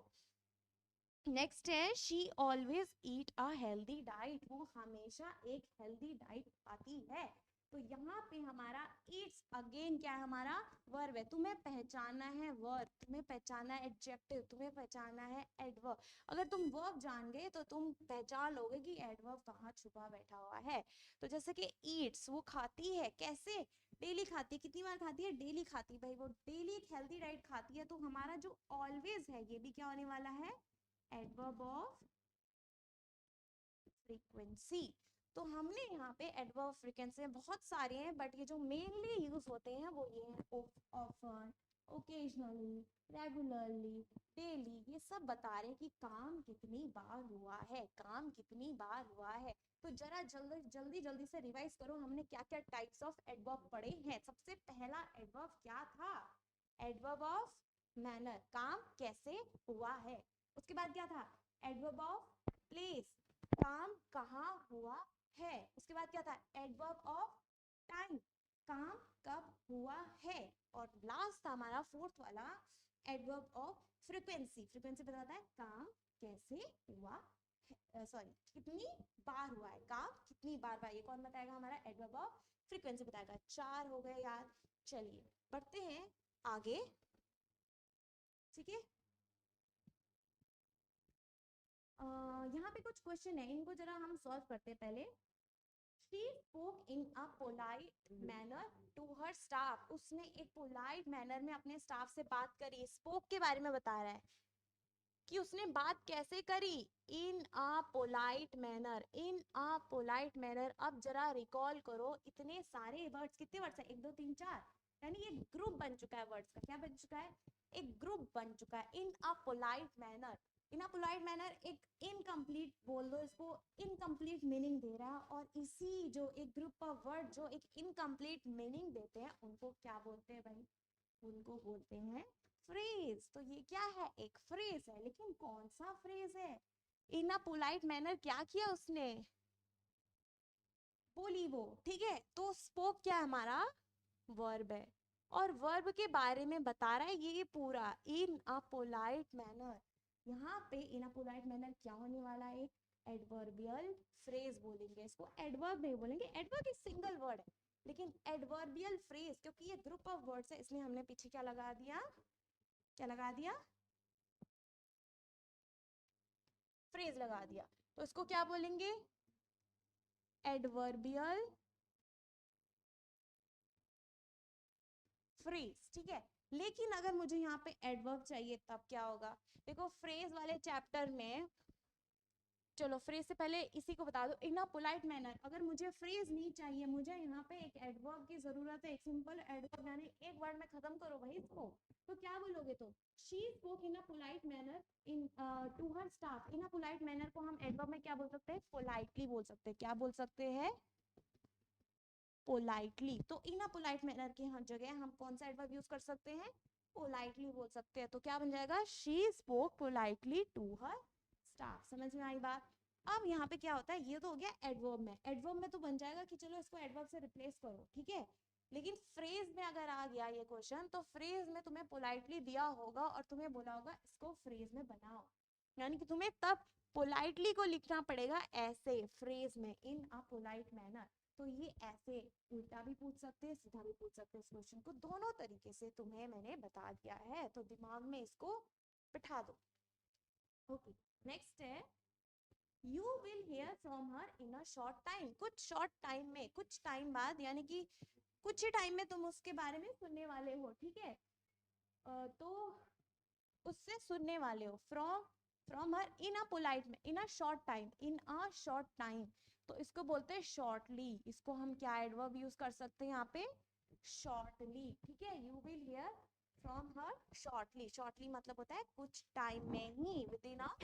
नेक्स्ट है she always eat a healthy diet, वो हमेशा एक हेल्दी डाइट खाती है। तो यहाँ पे हमारा ईट्स अगेन क्या है, हमारा वर्ब है। तुम्हें पहचाना है वर्ब, तुम्हें पहचाना है एडजेक्टिव, तुम्हें पहचाना है एडवर्ब। अगर तुम वर्ब जान गए तो तुम पहचान लोगे कि एडवर्ब कहाँ छुपा बैठा हुआ है। तो जैसे कि ईट्स, वो खाती है, कैसे, डेली खाती है। कितनी बार खाती है, डेली खाती है भाई, वो डेली एक हेल्दी डाइट खाती है। तो हमारा जो ऑलवेज है ये भी क्या होने वाला है, एडवर्ब ऑफ फ्रीक्वेंसी। तो हमने यहाँ पे एडवर्ब ऑफ फ्रीक्वेंसी में बहुत सारे हैं, बट ये जो मेनली यूज होते हैं वो ये हैं, ऑफन, ओकेजनली, रेगुलरली, डेली। ये सब बता रहे हैं कि काम कितनी बार हुआ है, काम कितनी बार हुआ है। तो जरा जल्दी जल्दी जल्दी से रिवाइज करो, हमने क्या क्या टाइप्स ऑफ एडवर्ब पढ़े हैं। सबसे पहला एडवर्ब क्या था, एडवर्ब ऑफ मैनर, काम कैसे हुआ है। उसके बाद क्या था, एडवर्ब ऑफ प्लेस, काम कहाँ हुआ है। उसके बाद क्या था, एडवर्ब ऑफ टाइम, काम कब हुआ है। और लास्ट था हमारा फोर्थ वाला, एडवर्ब ऑफ फ्रीक्वेंसी। फ्रीक्वेंसी बताता है काम कैसे हुआ है, सॉरी कितनी बार हुआ है, काम कितनी बार हुआ है। ये कौन बताएगा, हमारा एडवर्ब ऑफ फ्रीक्वेंसी बताएगा। 4 हो गए यार, चलिए बढ़ते हैं आगे, ठीक है। यहाँ पे कुछ क्वेश्चन है, इनको जरा हम सॉल्व करते हैं पहले। She spoke in a polite manner to her staff. उसने एक पोलाइट मैनर में अपने स्टाफ से बात करी। स्पोक के बारे में बता रहा है कि उसने बात कैसे करी, in a polite manner, in a polite manner. अब जरा रिकॉल करो, इतने सारे वर्ड्स, कितने वर्ड्स हैं, 1 2 3 4, यानी ये ग्रुप बन चुका है वर्ड्स का। क्या बन चुका है, एक ग्रुप बन चुका है, in a polite manner. In a polite manner एक इनकम्प्लीट बोल दो इसको, इनकम्प्लीट मीनिंग दे रहा है। और इसी जो एक ग्रुप ऑफ वर्ड जो एक इनकम्प्लीट मीनिंग देते हैं उनको क्या बोलते हैं भाई, उनको बोलते हैं फ्रेज। तो ये क्या है, एक फ्रेज है, लेकिन कौन सा फ्रेज है, इन अ पोलाइट मैनर क्या किया उसने, बोली वो, ठीक है। तो स्पोक क्या है हमारा, वर्ब है, और वर्ब के बारे में बता रहा है ये पूरा, इन अ पोलाइट मैनर। यहाँ पे इन अ पोलाइट मैनर क्या होने वाला है, एक एडवर्बियल फ्रेज बोलेंगे इसको, एडवर्ब नहीं बोलेंगे। एडवर्ब एक सिंगल वर्ड है, लेकिन एडवर्बियल फ्रेज, क्योंकि ये ग्रुप ऑफ वर्ड्स है, इसलिए हमने पीछे क्या लगा दिया, क्या लगा दिया, फ्रेज लगा दिया। तो इसको क्या बोलेंगे, एडवर्बियल फ्रेज, ठीक है। लेकिन अगर मुझे यहाँ पे एडवर्ब चाहिए तब क्या होगा, देखो फ्रेज वाले चैप्टर में, चलो फ्रेज से पहले इसी को बता दो, इन अ पोलाइट मैनर। अगर मुझे फ्रेज नहीं चाहिए, मुझे यहाँ पे एक एडवर्ब की जरूरत है, एक सिंपल एडवर्ब, यानी एक वर्ड में खत्म करो भाई इसको, तो क्या बोलोगे तुम, she spoke in a polite manner in to her staff. In a polite manner को हम एडवर्ब में क्या बोल सकते हैं, पोलाइटली बोल सकते हैं। क्या बोल सकते हैं, पोलाइटली। तो इन अ पोलाइट मैनर की जगह हम कौन सा एडवर्ब यूज कर सकते हैं, पोलाइटली बोल सकते हैं। तो क्या बन जाएगा, she spoke politely to her staff. समझ में आई बात। अब यहाँ पे क्या होता है, ये तो हो गया एडवर्ब में। एडवर्ब में तो बन जाएगा कि चलो इसको एडवर्ब से रिप्लेस करो, ठीक है। लेकिन फ्रेज में अगर आ गया ये क्वेश्चन, तो फ्रेज में तुम्हें पोलाइटली दिया होगा और तुम्हें बोला होगा इसको फ्रेज में बनाओ, यानी कि तुम्हें तब पोलाइटली को लिखना पड़ेगा ऐसे फ्रेज में, इन अ पोलाइट मैनर। तो ये ऐसे उल्टा भी पूछ सकते हैं, सीधा भी पूछ सकते हैं। इस क्वेश्चन को दोनों तरीके से तुम्हें मैंने बता दिया है, तो दिमाग में इसको बिठा दो। ओके, नेक्स्ट है, you will hair from her in a short time. कुछ शॉर्ट टाइम में, कुछ टाइम बाद, यानी कि कुछ ही टाइम में तुम उसके बारे में सुनने वाले हो, ठीक है। तो उससे सुनने वाले हो, from from her in a polite में, in a short time, in a short time, तो इसको बोलते हैं शॉर्टली। इसको हम क्या एडवर्ब यूज कर सकते हैं यहाँ पे, शॉर्टली, ठीक है। You will hear from her shortly. Shortly मतलब होता है कुछ टाइम में ही, विद इन अ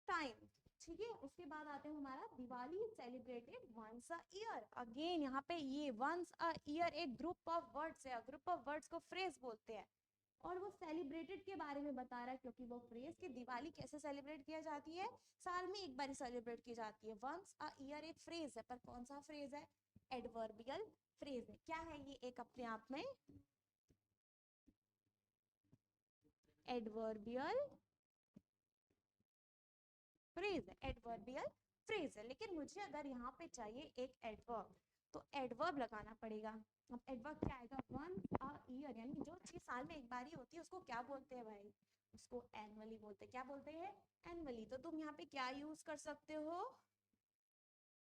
टाइम, ठीक है। उसके बाद आते हैं हमारा Diwali celebrated once a year. Again यहाँ पे ये वंस अ ईयर एक ग्रुप ऑफ वर्ड्स है, ग्रुप ऑफ वर्ड्स को फ्रेज बोलते हैं। और वो सेलिब्रेटेड के बारे में बता रहा है, क्योंकि वो फ्रेज कि दिवाली कैसे सेलिब्रेट किया जाती है, साल में एक बार सेलिब्रेट की जाती है। वंस अ ईयर एक फ्रेज है, पर कौन सा फ्रेज है, एडवर्बियल फ्रेज है। क्या है ये, एक अपने आप में एडवर्बियल फ्रेज है, एडवर्बियल फ्रेज है। लेकिन मुझे अगर यहाँ पे चाहिए एक एडवर्ब, तो एडवर्ब लगाना पड़ेगा। अब एडवर्ब क्या आएगा, वंस अ ईयर, यानी जो चीज साल में एक बार ही होती है उसको क्या बोलते हैं भाई, उसको एनुअली बोलते हैं। क्या बोलते हैं, एनुअली। तो तुम यहाँ पे क्या यूज कर सकते हो,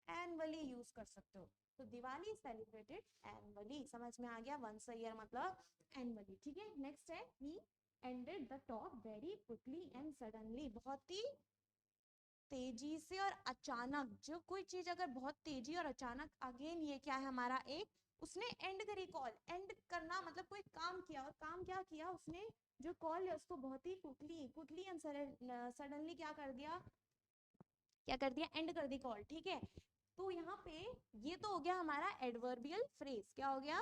एनुअली यूज कर सकते हो। तो दिवाली सेलिब्रेटेड एनुअली, समझ में आ गया, वंस अ ईयर मतलब एनुअली, ठीक है। नेक्स्ट है, he ended the talk very quickly and suddenly. बहुत ही तेजी से और अचानक, जो कोई चीज अगर बहुत तेजी और अचानक, अगेन ये क्या है हमारा एक, उसने एंड करी कॉल। एंड करना मतलब कोई काम किया, और काम क्या किया उसने, जो कॉल है उसको बहुत ही क्विकली क्विकली एंड सडनली क्या कर दिया, क्या कर दिया, एंड कर दी कॉल, ठीक है। तो यहाँ पे ये तो हो गया हमारा एडवर्बियल फ्रेज। क्या हो गया,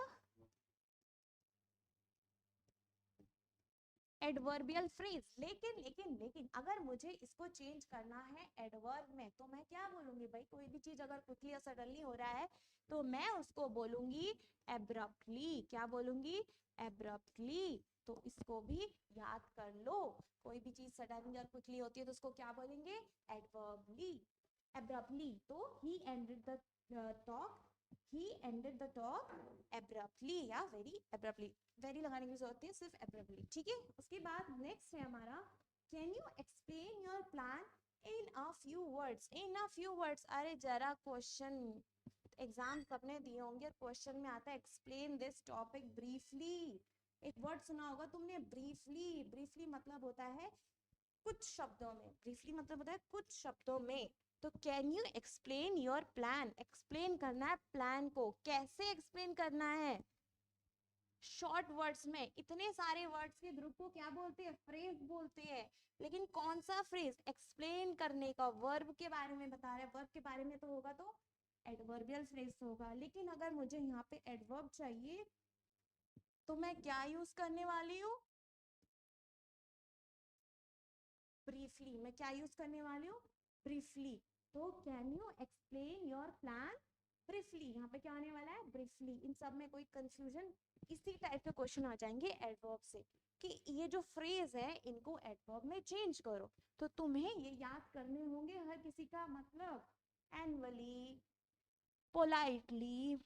एडवर्बियल फ्रेज। लेकिन लेकिन लेकिन अगर मुझे इसको चेंज करना है एडवर्ब में, तो मैं क्या बोलूंगी भाई, कोई भी चीज अगर क्विकली या सडनली हो रहा है, तो मैं उसको बोलूंगी एब्रप्टली। क्या बोलूंगी, एब्रप्टली। तो इसको भी याद कर लो, कोई भी चीज सडनली और क्विकली होती है तो उसको क्या बोलेंगे, एडवर्बली, एब्रप्टली। तो he ended the talk, he ended the talk abruptly, या very abruptly, वेरी लगाने की जरूरत है, सिर्फ abruptly, ठीक है। उसके बाद नेक्स्ट है हमारा, can you explain your plan in a few words. In a few words, अरे जरा क्वेश्चन एग्जाम सबने दिए होंगे, क्वेश्चन में आता है एक्सप्लेन दिस टॉपिक ब्रीफली। एक वर्ड सुना होगा तुमने, ब्रीफली। ब्रीफली मतलब होता है कुछ शब्दों में, ब्रीफली मतलब होता है कुछ शब्दों में। तो can you explain your plan, explain करना है प्लान को, कैसे एक्सप्लेन करना है, शॉर्ट वर्ड्स में। इतने सारे वर्ड्स के ग्रुप को क्या बोलते हैं, फ्रेज बोलते हैं। लेकिन कौन सा फ्रेज, एक्सप्लेन करने का, वर्ब के बारे में बता रहे हैं, वर्ब के बारे में तो होगा तो एडवर्बियल फ्रेज होगा। लेकिन अगर मुझे यहाँ पे एडवर्ब चाहिए, तो मैं क्या यूज करने वाली हूँ, ब्रीफली। मैं क्या यूज करने वाली हूँ, ब्रीफली। तो can you explain your plan briefly, यहाँ पे क्या आने वाला है, ब्रीफली। इन सब में कोई कंफ्यूजन, इसी टाइप के क्वेश्चन आ जाएंगे एडवर्ब से, कि ये जो फ्रेज है इनको एडवर्ब में चेंज करो। तो तुम्हें ये याद करने होंगे हर किसी का, मतलब annually, politely,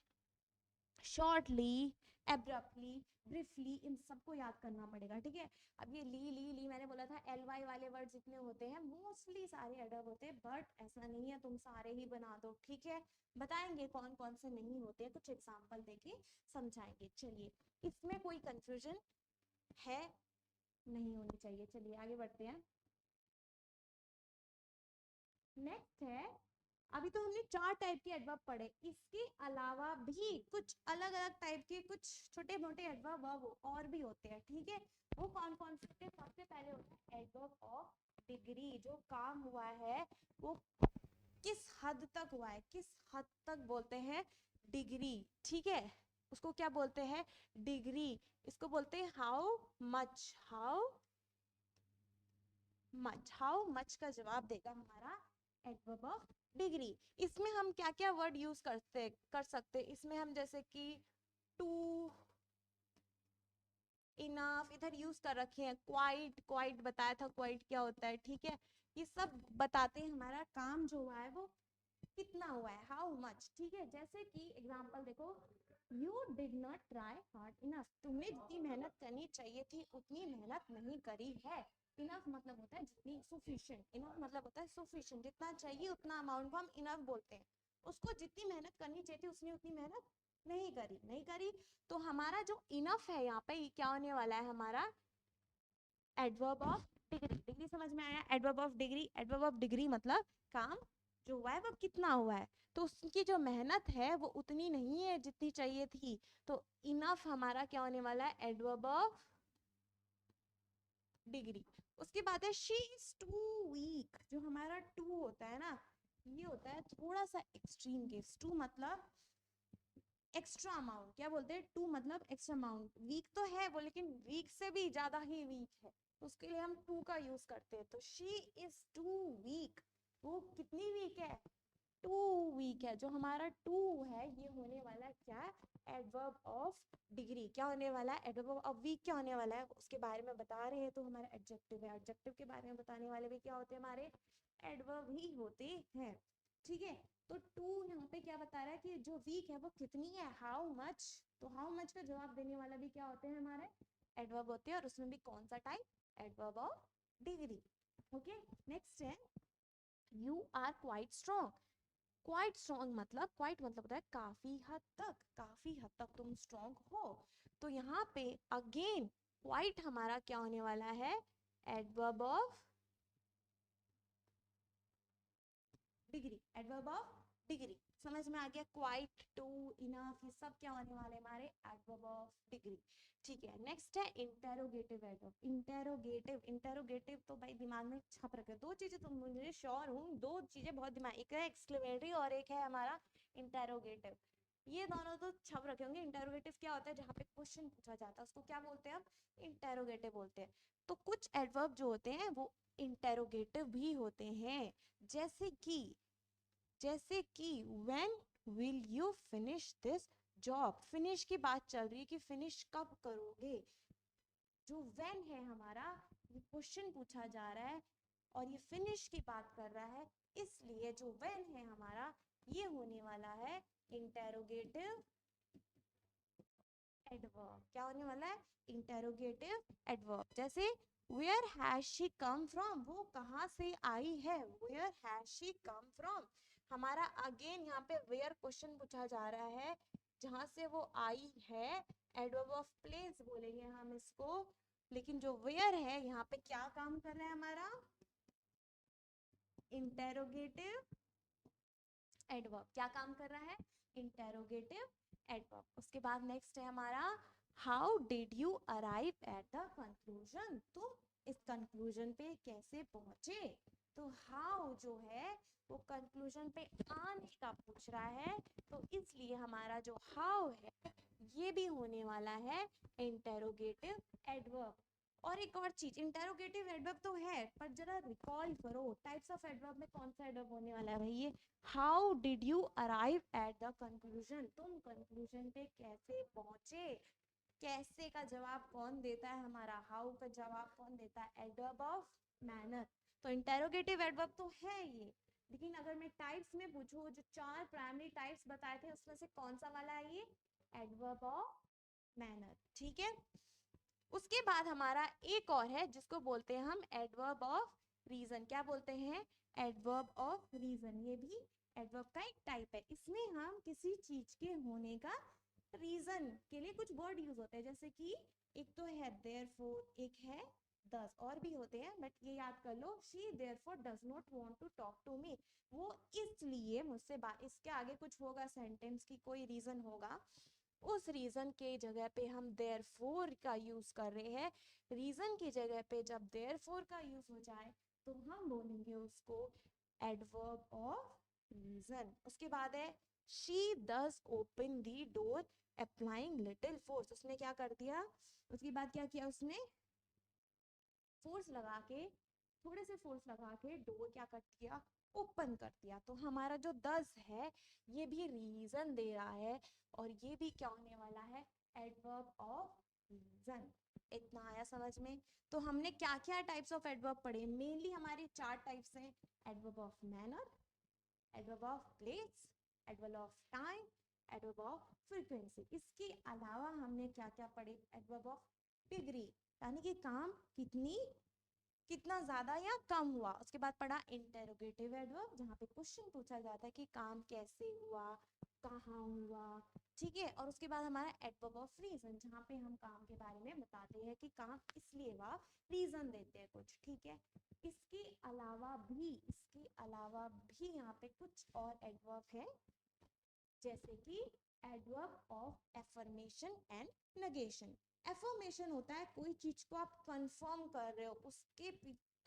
shortly, abruptly, briefly, इन सबको याद करना पड़ेगा, ठीक है। अब ये ली मैंने बोला था एल वाई वाले वर्ड जितने होते हैं मोस्टली सारे एडवर्ब होते हैं, बट ऐसा नहीं है तुम सारे ही बना दो, ठीक है। बताएंगे कौन कौन से नहीं होते, कुछ एग्जाम्पल देके समझाएंगे। चलिए, इसमें कोई कंफ्यूजन है नहीं होनी चाहिए। चलिए आगे बढ़ते हैं। नेक्स्ट है, अभी तो हमने 4 टाइप के एडवर्ब पढ़े, इसके अलावा भी कुछ अलग अलग टाइप के कुछ छोटे मोटे एडवर्ब और भी होते हैं, ठीक है। वो कौन कौन से होते हैं? सबसे पहले होता है एडवर्ब ऑफ डिग्री, जो काम हुआ है वो किस हद तक हुआ है, किस हद तक बोलते हैं डिग्री, ठीक है। उसको क्या बोलते हैं? डिग्री। इसको बोलते हैं हाउ मच, हाउ मच का जवाब देगा हमारा एडवर्ब ऑफ डिग्री। इसमें हम क्या क्या वर्ड यूज कर सकते हैं इसमें हम, जैसे कि टू, इनफ इधर यूज कर रखे हैं, क्वाइट बताया था क्वाइट क्या होता है, ठीक है। ये सब बताते हैं हमारा काम जो हुआ है वो कितना हुआ है, हाउ मच, ठीक है। जैसे कि एग्जांपल देखो, you did not try hard enough, तुमने जितनी मेहनत करनी चाहिए थी उतनी मेहनत नहीं करी है। इनफ मतलब होता है जितनी, सफिशिएंट, इनफ मतलब होता है सफिशिएंट, जितना चाहिए उतना अमाउंट को हम इनफ बोलते हैं। उसको जितनी मेहनत करनी चाहिए थी उसने उतनी मेहनत नहीं करी। तो हमारा जो इनफ है यहाँ पे, ये क्या होने वाला है हमारा एडवर्ब ऑफ डिग्री। डिग्री समझ में आया? एडवर्ब ऑफ डिग्री मतलब काम जो हुआ है वो कितना हुआ है, तो उसकी जो मेहनत है वो उतनी नहीं है जितनी चाहिए थी। तो इनफ हमारा क्या होने वाला है? Adverb of degree. उसके बाद है शी इज टू वीक, जो हमारा टू होता है ना, ये होता है थोड़ा सा एक्सट्रीम केस। टू मतलब एक्स्ट्रा अमाउंट, क्या बोलते हैं? टू मतलब एक्स्ट्रा अमाउंट। वीक तो है वो, लेकिन वीक से भी ज्यादा ही वीक है, तो उसके लिए हम टू का यूज करते हैं। तो शी इज टू वीक, वो कितनी वीक है? टू वीक है। जो हमारा टू है ये होने वाला है क्या? Adverb of degree. क्या होने वाला है? एडवर्ब ऑफ वीक क्या होने वाला है उसके बारे में बता रहे हैं, तो हमारा एडजेक्टिव है। एडजेक्टिव के बारे में बताने वाले भी क्या होते हैं? हमारे एडवर्ब ही होते हैं, ठीक है। तो टू यहाँ पे क्या बता रहा है कि जो वीक है वो कितनी है, हाउ मच। तो हाउ मच का जवाब देने वाला भी क्या होते हैं? हमारे एडवर्ब होते हैं, और उसमें भी कौन सा type? Adverb of degree. Okay, next है you are quite strong. Quite strong मतलब, क्वाइट मतलब होता है काफी हद तक तुम स्ट्रॉन्ग हो। तो यहाँ पे अगेन क्वाइट हमारा क्या होने वाला है? Adverb of degree, adverb of degree. समझ में आ गया? क्वाइट, टू, इनफ, ये सब क्या होने वाले हमारे? एडवर्ब ऑफ डिग्री, ठीक है। नेक्स्ट है इंटेरोगेटिव एडवर्ब। इंटेरोगेटिव तो भाई दिमाग में छप रखे, दो चीजें तो मुझे श्योर हूँ, दो चीजें बहुत दिमाग, एक है एक्सक्लेमेटरी और एक है हमारा इंटेरोगेटिव। ये दोनों तो छप रखे होंगे। इंटेरोगेटिव क्या होता है? जहाँ पे क्वेश्चन पूछा जाता है उसको क्या बोलते हैं? हम इंटेरोगेटिव बोलते हैं। तो कुछ एडवर्ब जो होते हैं वो इंटेरोगेटिव भी होते हैं, जैसे कि when will you finish this job. Finish की बात चल रही है कि फिनिश कब करोगे। जो व्हेन है हमारा, ये क्वेश्चन पूछा जा रहा है और ये फिनिश की बात कर रहा है, इसलिए जो व्हेन है हमारा ये होने वाला है इंटेरोगेटिव एडवर्ब। क्या होने वाला है? Interrogative adverb. जैसे where has she come from, वो कहाँ से आई है? Where has she come from. हमारा अगेन यहाँ पे वेयर क्वेश्चन पूछा जा रहा है, जहां से वो आई है। एडवर्ब ऑफ प्लेस बोलेंगे हम इसको, लेकिन जो वेयर है यहाँ पे क्या काम कर रहा है हमारा? Interrogative adverb. क्या काम कर रहा है? Interrogative adverb. उसके बाद नेक्स्ट है हमारा how did you arrive at the conclusion, तुम इस कंक्लूजन पे कैसे पहुंचे। तो हाउ जो है वो कंक्लूजन पे आने का पूछ रहा है, तो इसलिए हमारा जो हाउ है ये भी होने वाला है इंटेरोगेटिव एडवर्ब। और एक और चीज, इंटेरोगेटिव एडवर्ब तो है, पर जरा रिकॉल करो टाइप्स ऑफ एडवर्ब में कौन सा एडवर्ब होने वाला है भाई? ये how did you arrive at the conclusion, तुम कंक्लूजन पे कैसे पहुंचे। कैसे का जवाब कौन देता है हमारा? हाउ का जवाब कौन देता है? Adverb of manner. तो इंटेरोगेटिव एडवर्ब तो है ये, लेकिन अगर मैं टाइप्स में पूछूं, जो 4 प्राइमरी टाइप्स बताए थे उसमें से कौन सा वाला है ये? एडवर्ब ऑफ मैनर, ठीक है। उसके बाद हमारा एक और है जिसको बोलते हैं हम एडवर्ब ऑफ रीजन। क्या बोलते हैं? Adverb of reason. ये भी एडवर्ब का एक टाइप है। इसमें हम किसी चीज के होने का रीजन के लिए कुछ वर्ड यूज होते हैं, जैसे कि एक तो है देयरफॉर, एक है दस, और भी होते हैं बट ये याद कर लो। She therefore does not want to talk to me, वो इसलिए मुझसे बात, इसके आगे कुछ होगा सेंटेंस की कोई रीजन होगा, उस रीजन के जगह पे हम देयरफॉर का यूज कर रहे हैं। रीजन की जगह पे जब देयरफॉर का यूज हो जाए तो हम बोलेंगे उसको एडवर्ब ऑफ रीजन। उसके बाद है she does open the door applying little force. उसने क्या कर दिया? उसके बाद क्या किया उसने? फोर्स लगा के, थोड़े से फोर्स लगा के डोर क्या कर दिया? ओपन कर दिया। तो हमारा जो दस है ये भी रीजन दे रहा है, और ये भी क्या होने वाला है? Adverb of reason. इतना आया समझ में? तो हमने क्या क्या टाइप्स ऑफ एडवर्ब पढ़े? मेनली हमारे चार टाइप्स हैं: adverb of manner, adverb of place, adverb of time, adverb of frequency. इसके अलावा हमने क्या क्या पढ़े? एडवर्ब ऑफ डिग्री, यानी कि काम कितना ज्यादा या कम हुआ। उसके बाद पढ़ा इंटेरोगेटिव एडवर्ब, जहाँ पे क्वेश्चन पूछा जाता है कि काम कैसे हुआ, कहाँ हुआ, ठीक है। और उसके बाद हमारा एडवर्ब ऑफ रीजन, जहाँ पे हम काम के बारे में बताते हैं कि काम इसलिए हुआ, रीजन देते हैं कुछ, ठीक है। इसके अलावा भी यहाँ पे कुछ और एडवर्ब है, जैसे कि adverb of affirmation and negation. Affirmation होता है कोई चीज को आप कंफर्म कर रहे हो,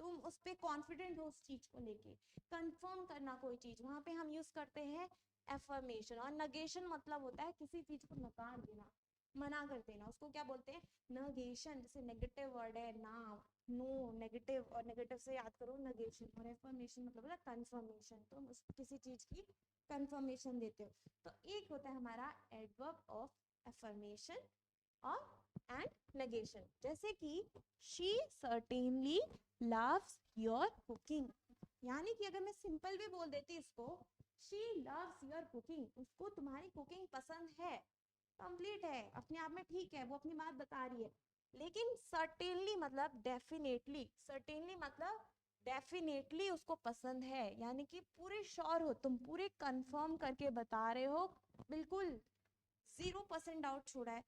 तुम उस पे कॉन्फिडेंट हो उस चीज को लेके, कंफर्म करना कोई चीज, वहां पे हम यूज करते हैं एफर्मेशन। और नेगेशन मतलब होता है किसी चीज को नकार देना, मना कर देना, उसको क्या बोलते हैं? नेगेशन। जैसे नेगेटिव वर्ड है ना, नो, नेगेटिव, और नेगेटिव से याद करो नेगेशन। और एफर्मेशन मतलब होता है कंफर्मेशन, तुम उस किसी चीज की कंफर्मेशन देते हो। तो एक होता है हमारा एडवर्ब ऑफ एफर्मेशन और एंड नेगेशन, जैसे कि she certainly loves your cooking. यानी कि अगर मैं सिंपल भी बोल देती इसको, शी लव्स योर कुकिंग, उसको तुम्हारी कुकिंग पसंद है, कंप्लीट है, अपने आप में ठीक है, वो अपनी बात बता रही है। लेकिन सर्टेनली मतलब डेफिनेटली, सर्टेनली मतलब डेफिनेटली उसको पसंद है, यानी कि पूरे श्योर हो, तुम पूरे कंफर्म करके बता रहे हो, बिल्कुल 0% डाउट छोड़ा है,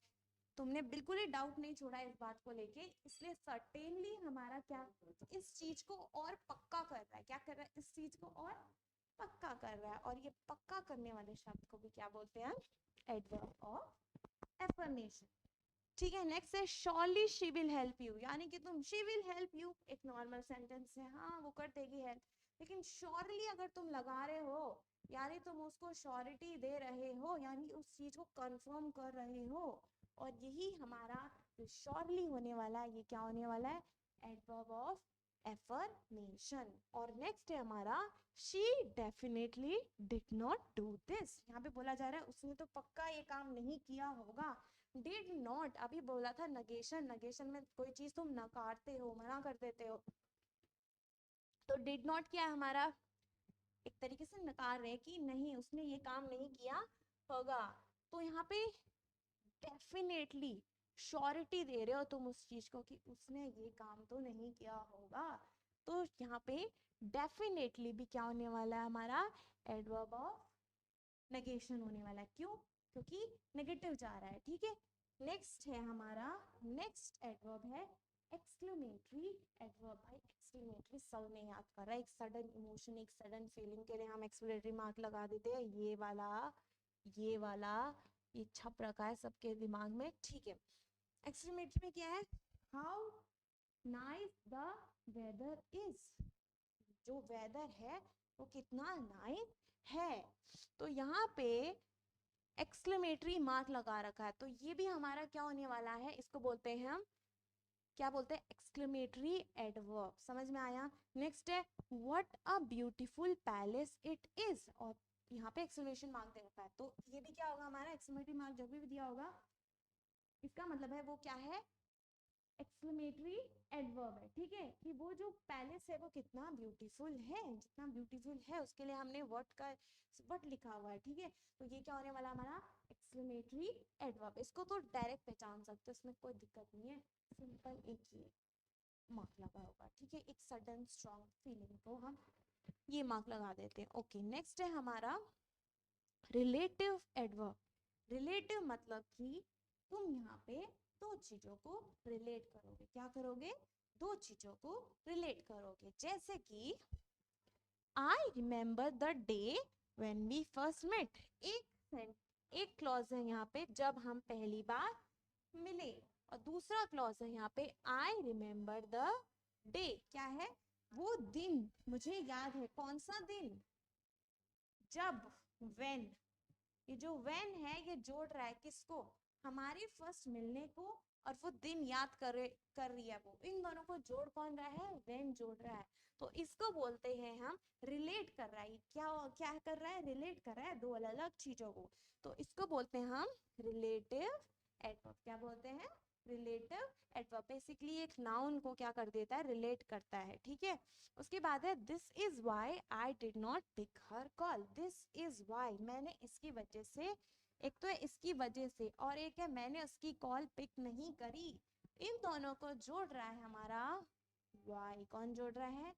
तुमने बिल्कुल ही डाउट नहीं छोड़ा इस बात को लेके। इसलिए सर्टेनली हमारा क्या, इस चीज को और पक्का कर रहा है। क्या कर रहा है? इस चीज को और पक्का कर रहा है। और ये पक्का करने वाले शब्द को भी क्या बोलते हैं? एडवर्ब ऑफ एफर्मेशन, ठीक है। नेक्स्ट है surely she will help you, यानी कि तुम, शी विल हेल्प यू एक नॉर्मल सेंटेंस है, हाँ वो कर देगी हेल्प। लेकिन श्योरली अगर तुम लगा रहे हो, यानी तुम उसको श्योरिटी दे रहे हो, यानी उस चीज को कंफर्म कर रहे हो। और यही हमारा जो श्योरली होने वाला है, ये क्या होने वाला है? Adverb of affirmation. और नेक्स्ट है हमारा she definitely did not do this. यहाँ पे बोला जा रहा है उसने तो पक्का ये काम नहीं किया होगा। डिड नॉट अभी बोला था नगेशन, नगेशन में कोई चीज तुम नकारते हो, मना कर देते हो। तो डिड नॉट क्या है हमारा? एक तरीके से नकार रहे कि नहीं, उसने ये काम नहीं किया होगा। तो यहाँ पे डेफिनेटली श्योरिटी दे रहे हो तुम उस चीज को कि उसने ये काम तो नहीं किया होगा। तो यहाँ पे डेफिनेटली भी क्या होने वाला है हमारा? एडवर्ब ऑफ नेगेशन होने वाला है। क्यों? क्योंकि नेगेटिव जा रहा है, ठीक है। नेक्स्ट है हमारा, नेक्स्ट एडवर्ब है एक्सक्लेमेटरी एडवर्ब। भाई एक्सक्लेमेटरी सब नहीं याद कर रहा है, एक सडन इमोशन, एक सडन फीलिंग के लिए हम एक्सक्लेमेटरी मार्क लगा देते हैं, ये वाला, ये वाला, ये छप रखा है सबके दिमाग में, ठीक है। एक्सक्लेमेटरी में क्या है? How nice the weather is, जो वेदर है वो कितना नाइस है। तो यहाँ पे एक्सक्लेमेटरी मार्क लगा रखा है, तो ये भी हमारा क्या होने वाला है? इसको बोलते हैं हम, क्या बोलते हैं? Exclamatory adverb. समझ में आया? नेक्स्ट है what a beautiful palace it is, और यहाँ पे एक्सक्लेमेशन मार्क दे रखा है, तो ये भी क्या होगा हमारा? एक्सक्लेमेटरी मार्क जो भी दिया होगा इसका मतलब है वो क्या है? एक्सक्लेमेटरी एडवर्ब है, ठीक है। कि वो जो पैलेस है वो कितना ब्यूटीफुल है, जितना ब्यूटीफुल है उसके लिए हमने व्हाट का व्हाट लिखा हुआ है, ठीक है। तो ये क्या होने वाला हमारा? Exclamatory adverb. इसको तो डायरेक्ट पहचान सकते हो, इसमें कोई दिक्कत नहीं है, सिंपल एक ही मार्क लगा होगा, ठीक है। एक सडन स्ट्रॉन्ग फीलिंग को हम ये मार्क लगा देते हैं। ओके, नेक्स्ट है हमारा रिलेटिव एडवर्ब। रिलेटिव मतलब कि तुम यहाँ पे दो चीजों को रिलेट करोगे। क्या करोगे? दो चीजों को रिलेट करोगे। जैसे कि I remember the day when we first met. एक क्लॉज है यहाँ पे जब हम पहली बार मिले, और दूसरा क्लॉज है यहाँ पे आई रिमेम्बर द डे। क्या है? वो दिन मुझे याद है। कौन सा दिन? जब, व्हेन। ये जो व्हेन है ये जोड़ रहा है किसको? हमारी फर्स्ट मिलने को, और वो दिन याद कर रही है। वो इन दोनों को जोड़ कौन रहा है? व्हेन जोड़ रहा है। तो इसको बोलते हैं हम रिलेट कर रहा है। क्या क्या कर रहा है? रिलेट कर रहा है दो अलग अलग चीजों को। तो इसको बोलते हैं हम रिलेटिव एडवर्ब। क्या बोलते हैं? Relative adverb. बेसिकली एक नाउन को क्या कर देता है? रिलेट करता है, ठीक है। उसके बाद है this is why I did not pick her call. This is why, मैंने इसकी वजह से, एक तो है इसकी वजह से, और एक है मैंने उसकी कॉल पिक नहीं करी। इन दोनों को जोड़ रहा है हमारा वाई। कौन जोड़ रहा है?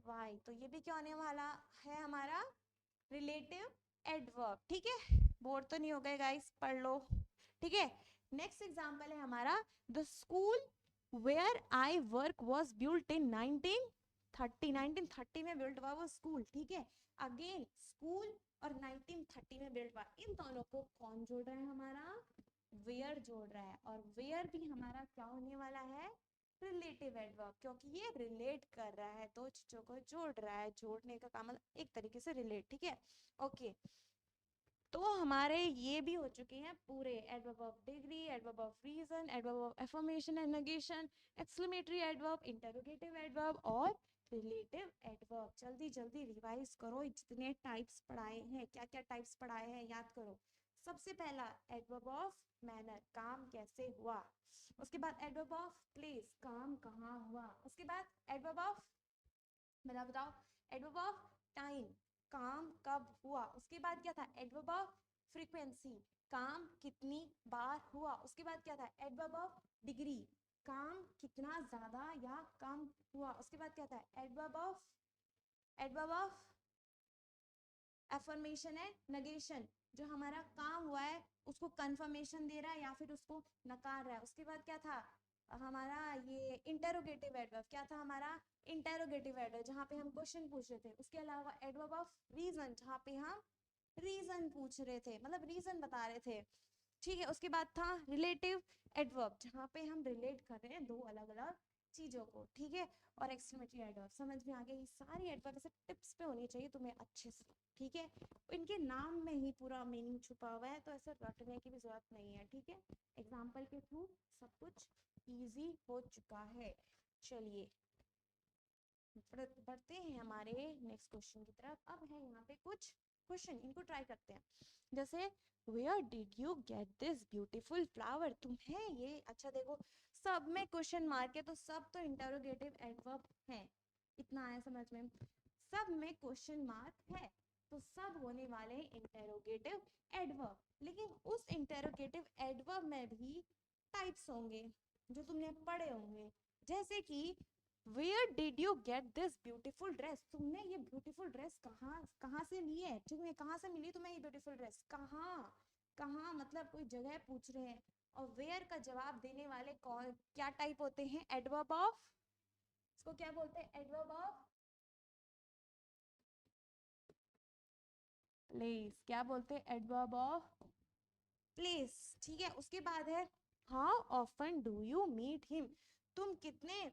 वाई। तो ये भी क्या होने वाला है? हमारा रिलेटिव एडवर्ब, ठीक है। बोर तो नहीं हो गए गाइस? पढ़ लो, ठीक है। नेक्स्ट एग्जांपल है हमारा the school where I work was built in 1930। 1930 में बिल्ट हुआ वो स्कूल, ठीक है। अगेन स्कूल और 1930 में बिल्ट हुआ, इन दोनों को कौन जोड़ रहा है? हमारा वेयर जोड़ रहा है। और वेयर भी हमारा क्या होने वाला है? रिलेटिव एडवर्ब, क्योंकि ये रिलेट कर रहा है, दो चीजों को जोड़ रहा है। जोड़ने का काम मतलब एक तरीके से रिलेट, ठीक है। ओके, तो हमारे ये भी हो चुके हैं पूरे। Adverb of degree, adverb of reason, adverb of affirmation and negation, exclamatory adverb, interrogative adverb और रिलेटिव एडवर्ब। जल्दी जल्दी रिवाइज करो जितने टाइप्स पढ़ाए हैं। क्या क्या टाइप्स पढ़ाए हैं याद करो। सबसे पहला एडवर्ब ऑफ मैनर, काम कैसे हुआ। उसके बाद एडवर्ब ऑफ प्लेस, काम कहाँ हुआ। उसके बाद एडवर्ब ऑफ, मतलब बताओ, एडवर्ब ऑफ टाइम, काम कब हुआ। उसके बाद क्या था? एडवर्ब ऑफ फ्रीक्वेंसी, काम कितनी बार हुआ। उसके बाद क्या था? एडवर्ब ऑफ डिग्री, काम कितना ज्यादा या कम हुआ। उसके बाद क्या था? एडवर्ब ऑफ एफर्मेशन है नेगेशन, जो हमारा काम हुआ है उसको कंफर्मेशन दे रहा है या फिर उसको नकार रहा है। उसके बाद क्या था हमारा? ये इंटेरोगेटिव एडवर्ब। क्या था हमारा? इंटेरोगेटिव एडवर्ब, जहाँ पे हम क्वेश्चन पूछ रहे थे। उसके अलावा एडवर्ब ऑफ रीजन, जहाँ पे हम रीजन पूछ रहे थे, मतलब रीजन बता रहे थे, ठीक है। उसके बाद था रिलेटिव एडवर्ब, जहाँ पे हम रिलेट कर रहे हैं दो अलग अलग चीजों को, ठीक है। और एक्सक्लेमेटरी एडवर्ब। समझ में आ गई? ये सारी एडवर्ब ऐसे टिप्स पे होनी चाहिए तुम्हें अच्छे से, ठीक है। इनके नाम में ही पूरा मीनिंग छुपा हुआ है, तो ऐसे रटने की भी जरूरत नहीं है, ठीक है। एग्जाम्पल के थ्रू सब कुछ इजी हो चुका है। चलिए बढ़ते हैं हमारे नेक्स्ट क्वेश्चन की तरफ। अब है यहाँ पे कुछ क्वेश्चन, इनको ट्राई करते हैं। जैसे where did you get this beautiful flower. तुम्हें ये, अच्छा देखो सब में क्वेश्चन मार्क है, तो सब तो इंटरोगेटिव एडवर्ब है, इतना आया समझ में। सब में क्वेश्चन मार्क है तो सब होने वाले इंटरोगेटिव एडवर्ब। लेकिन उस इंटरोगेटिव एडवर्ब में भी टाइप्स होंगे जो तुमने पढ़े होंगे। जैसे कि where did you get this beautiful dress. तुमने ये ब्यूटीफुल ड्रेस कहाँ कहाँ से ली है? तुम्हें कहाँ से मिली? तुम्हें ये ब्यूटीफुल ड्रेस कहाँ कहाँ, मतलब कोई जगह पूछ रहे हैं। और वेयर का जवाब देने वाले कौन, क्या टाइप होते हैं? एडवर्ब ऑफ, इसको क्या बोलते हैं? Adverb of place. क्या बोलते हैं? एडवर्ब ऑफ प्लेस, ठीक है। उसके बाद है how often do you meet him. तुम कितने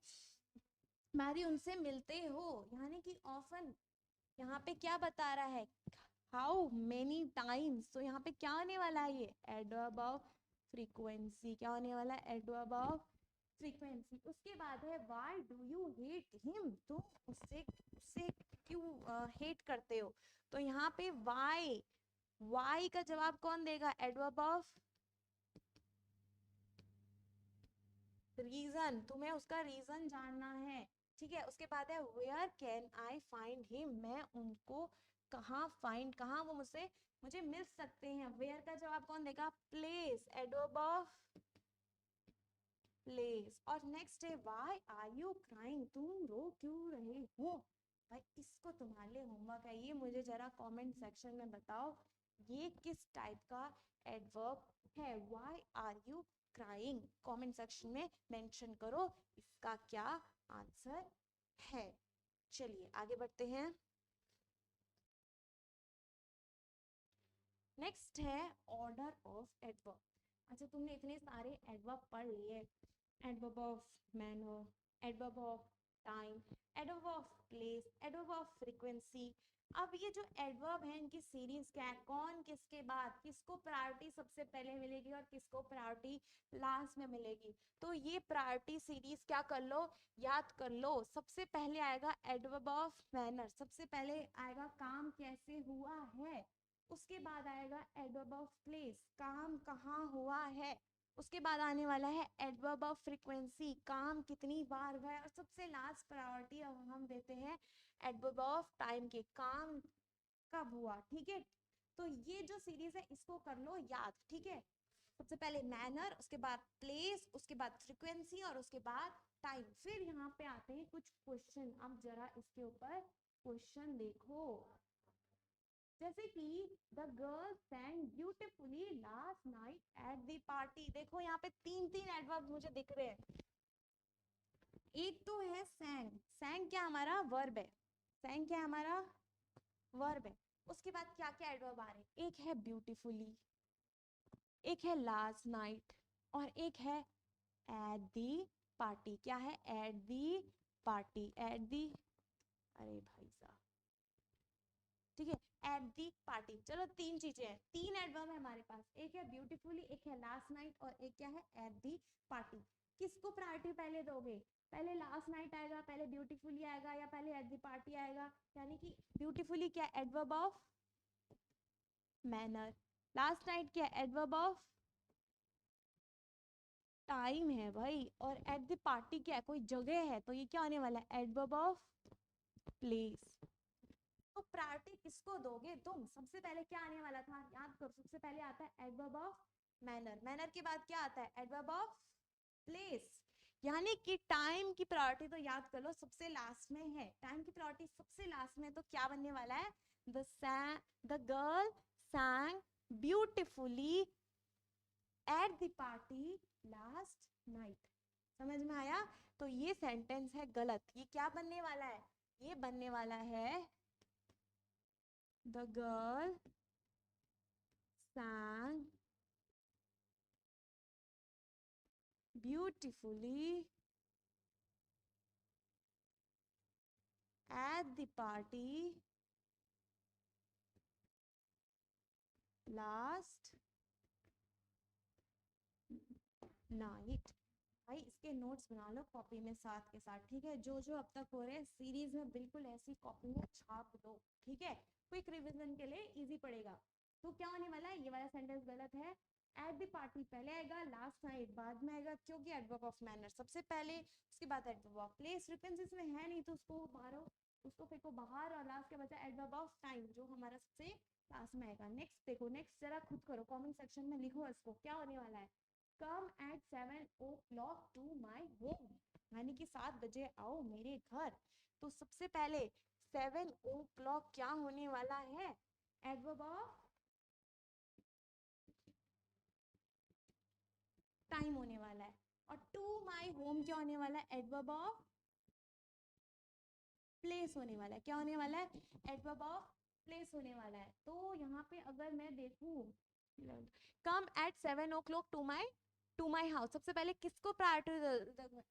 बारी उनसे मिलते हो, यानी कि ऑफन यहाँ पे क्या बता रहा है? How many times. तो यहाँ पे क्या होने वाला है? ये एडवर्ब ऑफ फ्रीक्वेंसी। क्या होने वाला है? Adverb of frequency. उसके बाद है why do you hate him. तुम उससे उससे क्यों हेट करते हो। तो यहाँ पे वाई का जवाब कौन देगा? एडवर्ब ऑफ रीजन, तुम्हें उसका रीजन जानना है, ठीक है। उसके बाद है where can I find him. मैं उनको कहाँ फाइंड, कहाँ वो मुझे मिल सकते हैं। वेयर का जवाब कौन देगा? Place, adverb of place. और नेक्स्ट है व्हाई आर यू क्राइंग, तुम रो क्यों रहे हो? भाई इसको तुम्हारे लिए होमवर्क है, ये मुझे जरा कमेंट सेक्शन में बताओ ये किस टाइप का एडवर्ब है। Why are you crying, comment section में मेंशन करो इसका क्या आंसर है। चलिए आगे बढ़ते हैं। नेक्स्ट है ऑर्डर ऑफ एडवर्ब। अच्छा तुमने इतने सारे एडवर्ब पढ़ लिए, adverb of manner, adverb of time, adverb of place, adverb of frequency. अब ये जो एडवर्ब है इनकी सीरीज क्या है, कौन किसके बाद, किसको प्रायोरिटी सबसे पहले मिलेगी और किसको प्रायोरिटी लास्ट में मिलेगी। तो ये प्रायोरिटी सीरीज क्या कर लो, याद कर लो। सबसे पहले आएगा एडवर्ब ऑफ मैनर, सबसे पहले आएगा काम कैसे हुआ है। उसके बाद आएगा एडवर्ब ऑफ प्लेस, काम कहाँ हुआ है। उसके बाद आने वाला है एडवर्ब ऑफ फ्रीक्वेंसी, काम कितनी बार हुआ है। और सबसे लास्ट प्रायोरिटी अब हम देते हैं एडवर्ब ऑफ टाइम के, काम कब हुआ। ठीक है, तो ये जो सीरीज है इसको कर लो याद। ठीक है, सबसे पहले मैनर, उसके बाद प्लेस, उसके बाद फ्रीक्वेंसी और उसके बाद टाइम। फिर यहाँ पे आते हैं कुछ क्वेश्चन। अब जरा इसके ऊपर क्वेश्चन देखो, जैसे कि the girl सैंग beautifully last night at the party. देखो यहाँ पे तीन तीन एडवर्ब मुझे दिख रहे हैं। एक तो है सैंग, सैंग क्या हमारा वर्ब है, सैंग क्या हमारा वर्ब है। उसके बाद क्या क्या एडवर्ब आ रहे हैं, एक है ब्यूटिफुली, एक है लास्ट नाइट और एक है एट दी पार्टी। क्या है? At the party, at the, अरे भाई साहब, ठीक है, एट दी पार्टी। चलो तीन चीजें हैं, तीन एडवर्ब है हमारे पास, एक है ब्यूटीफुली, एक है लास्ट नाइट और एक क्या है? At the party. किसको प्रायोरिटी पहले दोगे? पहले लास्ट नाइट आएगा, पहले ब्यूटीफुली आएगा या पहले एट दी पार्टी आएगा? यानी कि ब्यूटीफुली क्या? Adverb of manner. Last night क्या? एडवर्ब ऑफ टाइम है भाई। और एट द पार्टी क्या है? कोई जगह है, तो ये क्या होने वाला है? Adverb of place. तो प्रायोरिटी किसको दोगे तुम? सबसे पहले क्या आने वाला था, याद करो। सबसे पहले आता है एडवर्ब ऑफ मैनर, मैनर के बाद क्या आता है? Adverb of place. यानी कि टाइम की प्रायोरिटी तो याद कर लो सबसे लास्ट में है, टाइम की प्रायोरिटी सबसे लास्ट में। तो क्या बनने वाला है? The girl sang beautifully at the party last night. समझ में आया? तो ये सेंटेंस है गलत। ये क्या बनने वाला है? ये बनने वाला है the girl sang beautifully at the party last night। भाई इसके नोट्स बना लो कॉपी में साथ के साथ। ठीक है, जो जो अब तक हो रहे हैं सीरीज में बिल्कुल ऐसी कॉपी में छाप दो। ठीक है, क्विक रिवीजन के लिए इजी पड़ेगा। तो क्या होने वाला है? ये वाला सेंटेंस गलत है। एट द पार्टी पहले आएगा, लास्ट नाइट बाद में आएगा, क्योंकि एडवर्ब ऑफ मैनर सबसे पहले, उसके बाद एडवर्ब ऑफ प्लेस। फ्रीक्वेंसी में है नहीं तो उसको मारो, उसको फेंको बाहर। और लास्ट के बचा एडवर्ब ऑफ टाइम जो हमारा सबसे लास्ट में आएगा। नेक्स्ट देखो, नेक्स्ट जरा खुद करो, कमेंट सेक्शन में लिखो इसको। क्या होने वाला है? Come at 7 o'clock to my home, यानी कि 7 बजे आओ मेरे घर। तो सबसे पहले 7 o'clock क्या होने वाला है? एडवर्ब ऑफ टाइम होने वाला है। और टू माई होम क्या होने वाला है? एडवर्ब ऑफ प्लेस होने वाला है। क्या होने वाला है? एडवर्ब ऑफ प्लेस होने वाला है। तो यहाँ पे अगर मैं देखूं, come at 7 o'clock to my house, सबसे पहले किसको प्रायोरिटी?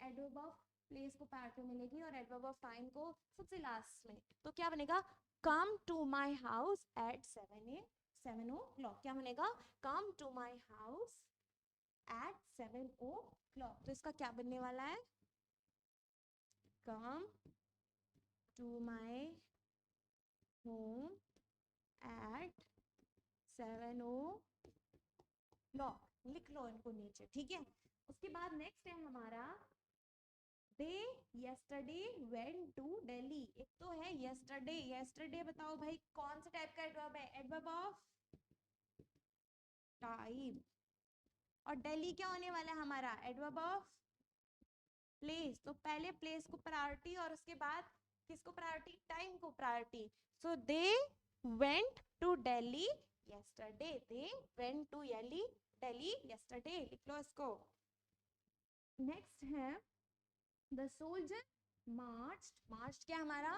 एडवर्ब ऑफ प्लेस को प्रायोरिटी मिलेगी और एडवर्ब ऑफ टाइम को सबसे लास्ट में। तो क्या बनेगा? Come to my house at 7 o'clock। क्या बनेगा? Come to my house at 7 o'clock। तो इसका क्या बनने वाला है? Come to my home at 7 o'clock। लिख लो इनको नीचे। ठीक है, उसके बाद नेक्स्ट है हमारा दे yesterday went to Delhi। एक तो है yesterday, yesterday बताओ भाई कौन से टाइप का एडवर्ब है? Adverb of time. और दिल्ली क्या होने वाला है हमारा? Adverb of place. तो पहले प्लेस को प्रायोरिटी और उसके बाद किसको प्रायोरिटी? टाइम को priority. So they went to Delhi yesterday, they went to Delhi yesterday। लिख लो इसको। नेक्स्ट है द सोल्जर मार्च्ड। मार्च क्या हमारा?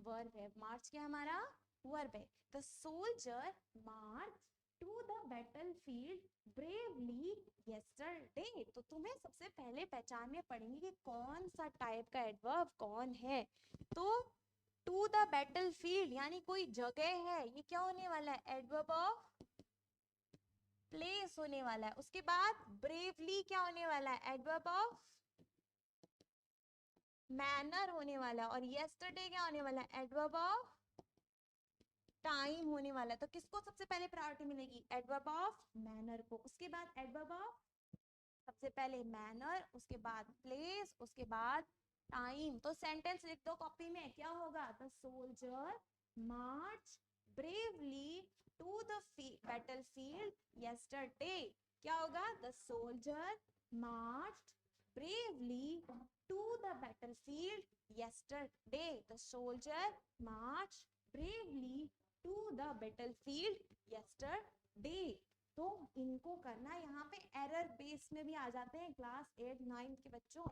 वर्ब है। मार्च क्या हमारा? वर्ब है। The soldier March two the battlefield bravely yesterday। तो तुम्हें सबसे पहले पहचानने पड़ेंगे कि कौन सा टाइप का एडवर्ब कौन है। तो टू द बैटलफील्ड यानी कोई जगह है, ये क्या होने वाला है? एडवर्ब ऑफ प्लेस होने वाला है। उसके बाद ब्रेवली क्या होने वाला है? एडवर्ब ऑफ मैनर होने वाला है। और yesterday क्या होने वाला है? एडवर्ब ऑफ टाइम होने वाला है। तो किसको सबसे पहले प्रायोरिटी मिलेगी? एडवर्ब ऑफ मैनर को। उसके बाद एडवर्ब ऑफ, सबसे पहले मैनर, उसके बाद प्लेस, उसके बाद टाइम। तो सेंटेंस लिख दो कॉपी में। क्या होगा? The soldier march bravely to the battlefield yesterday। क्या होगा? The soldier march bravely to the battlefield yesterday। The soldier marched bravely to the battlefield yesterday। तो इनको करना यहाँ पे एरर बेस में भी आ जाते हैं। क्लास 8 9 के बच्चों